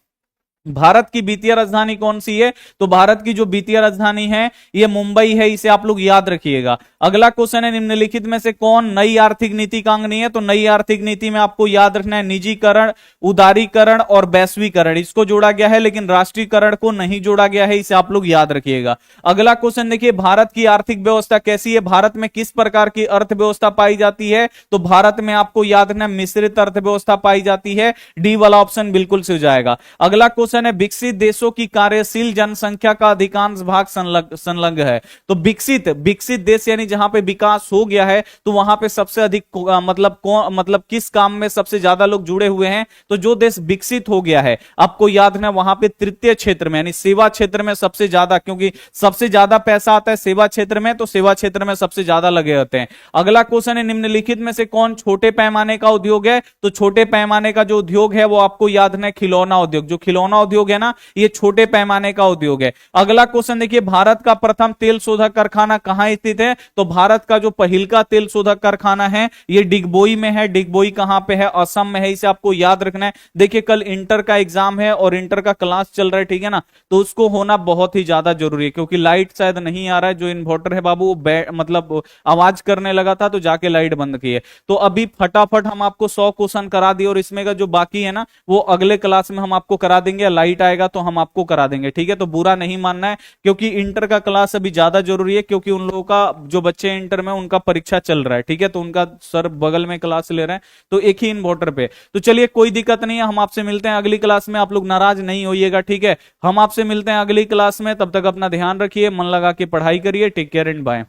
भारत की वित्तीय राजधानी कौन सी है? तो भारत की जो वित्तीय राजधानी है यह मुंबई है, इसे आप लोग याद रखिएगा। अगला क्वेश्चन है, निम्नलिखित में से कौन नई आर्थिक नीति का अंग नहीं है? तो नई आर्थिक नीति में आपको याद रखना है निजीकरण, उदारीकरण और वैश्वीकरण, इसको जोड़ा गया है, लेकिन राष्ट्रीयकरण को नहीं जोड़ा गया है, इसे आप लोग याद रखिएगा। अगला क्वेश्चन देखिए, भारत की आर्थिक व्यवस्था कैसी है? भारत में किस प्रकार की अर्थव्यवस्था पाई जाती है? तो भारत में आपको याद रखना मिश्रित अर्थव्यवस्था पाई जाती है। डी वाला ऑप्शन बिल्कुल से हो जाएगा। अगला क्वेश्चन है, विकसित देशों की कार्यशील जनसंख्या का अधिकांश भाग संलग्न है। तो विकसित देश यानी जहां पे विकास हो गया है, तो वहां पे सबसे अधिक मतलब किस काम में सबसे ज्यादा लोग जुड़े हुए हैं? तो जो देश विकसित हो गया है, आपको याद रखना वहां पे तृतीय क्षेत्र में यानी सेवा क्षेत्र में सबसे ज्यादा, क्योंकि सबसे ज्यादा पैसा आता है सेवा क्षेत्र में, तो सेवा क्षेत्र में सबसे ज्यादा लगे होते हैं। अगला क्वेश्चन है, निम्नलिखित में से कौन छोटे पैमाने का उद्योग है? तो छोटे पैमाने का जो उद्योग है वो आपको याद रखना है खिलौना उद्योग। जो खिलौना उद्योग है ना, ये छोटे पैमाने का उद्योग है। अगला क्वेश्चन देखिए, भारत का प्रथम तेल शोधक कारखाना कहां स्थित है? तो भारत का जो पहिलका तेल शोधक कारखाना है ये डिगबोई में है। डिगबोई कहां पे है? असम में है, इसे आपको याद रखना है। देखिए कल इंटर का एग्जाम है और इंटर का क्लास चल रहा है, ठीक है ना, तो उसको होना बहुत ही ज्यादा जरूरी है, क्योंकि लाइट शायद नहीं आ रहा है। जो इन्वर्टर है बाबू मतलब आवाज करने लगा था तो जाके लाइट बंद की है। तो अभी फटाफट हम आपको 100 क्वेश्चन करा दिए और इसमें का जो बाकी है ना वो अगले क्लास में हम आपको करा देंगे। लाइट आएगा तो हम आपको करा देंगे, ठीक है। तो बुरा नहीं मानना है, क्योंकि इंटर का क्लास अभी ज्यादा जरूरी है, क्योंकि उन लोगों का जो बच्चे इंटर में उनका परीक्षा चल रहा है, ठीक है, तो उनका सर बगल में क्लास ले रहे हैं, तो एक ही इन्वर्टर पे। तो चलिए कोई दिक्कत नहीं है, हम आपसे मिलते हैं अगली क्लास में। आप लोग नाराज नहीं होइएगा, ठीक है। हम आपसे मिलते हैं अगली क्लास में, तब तक अपना ध्यान रखिए, मन लगा के पढ़ाई करिए। Take care and bye.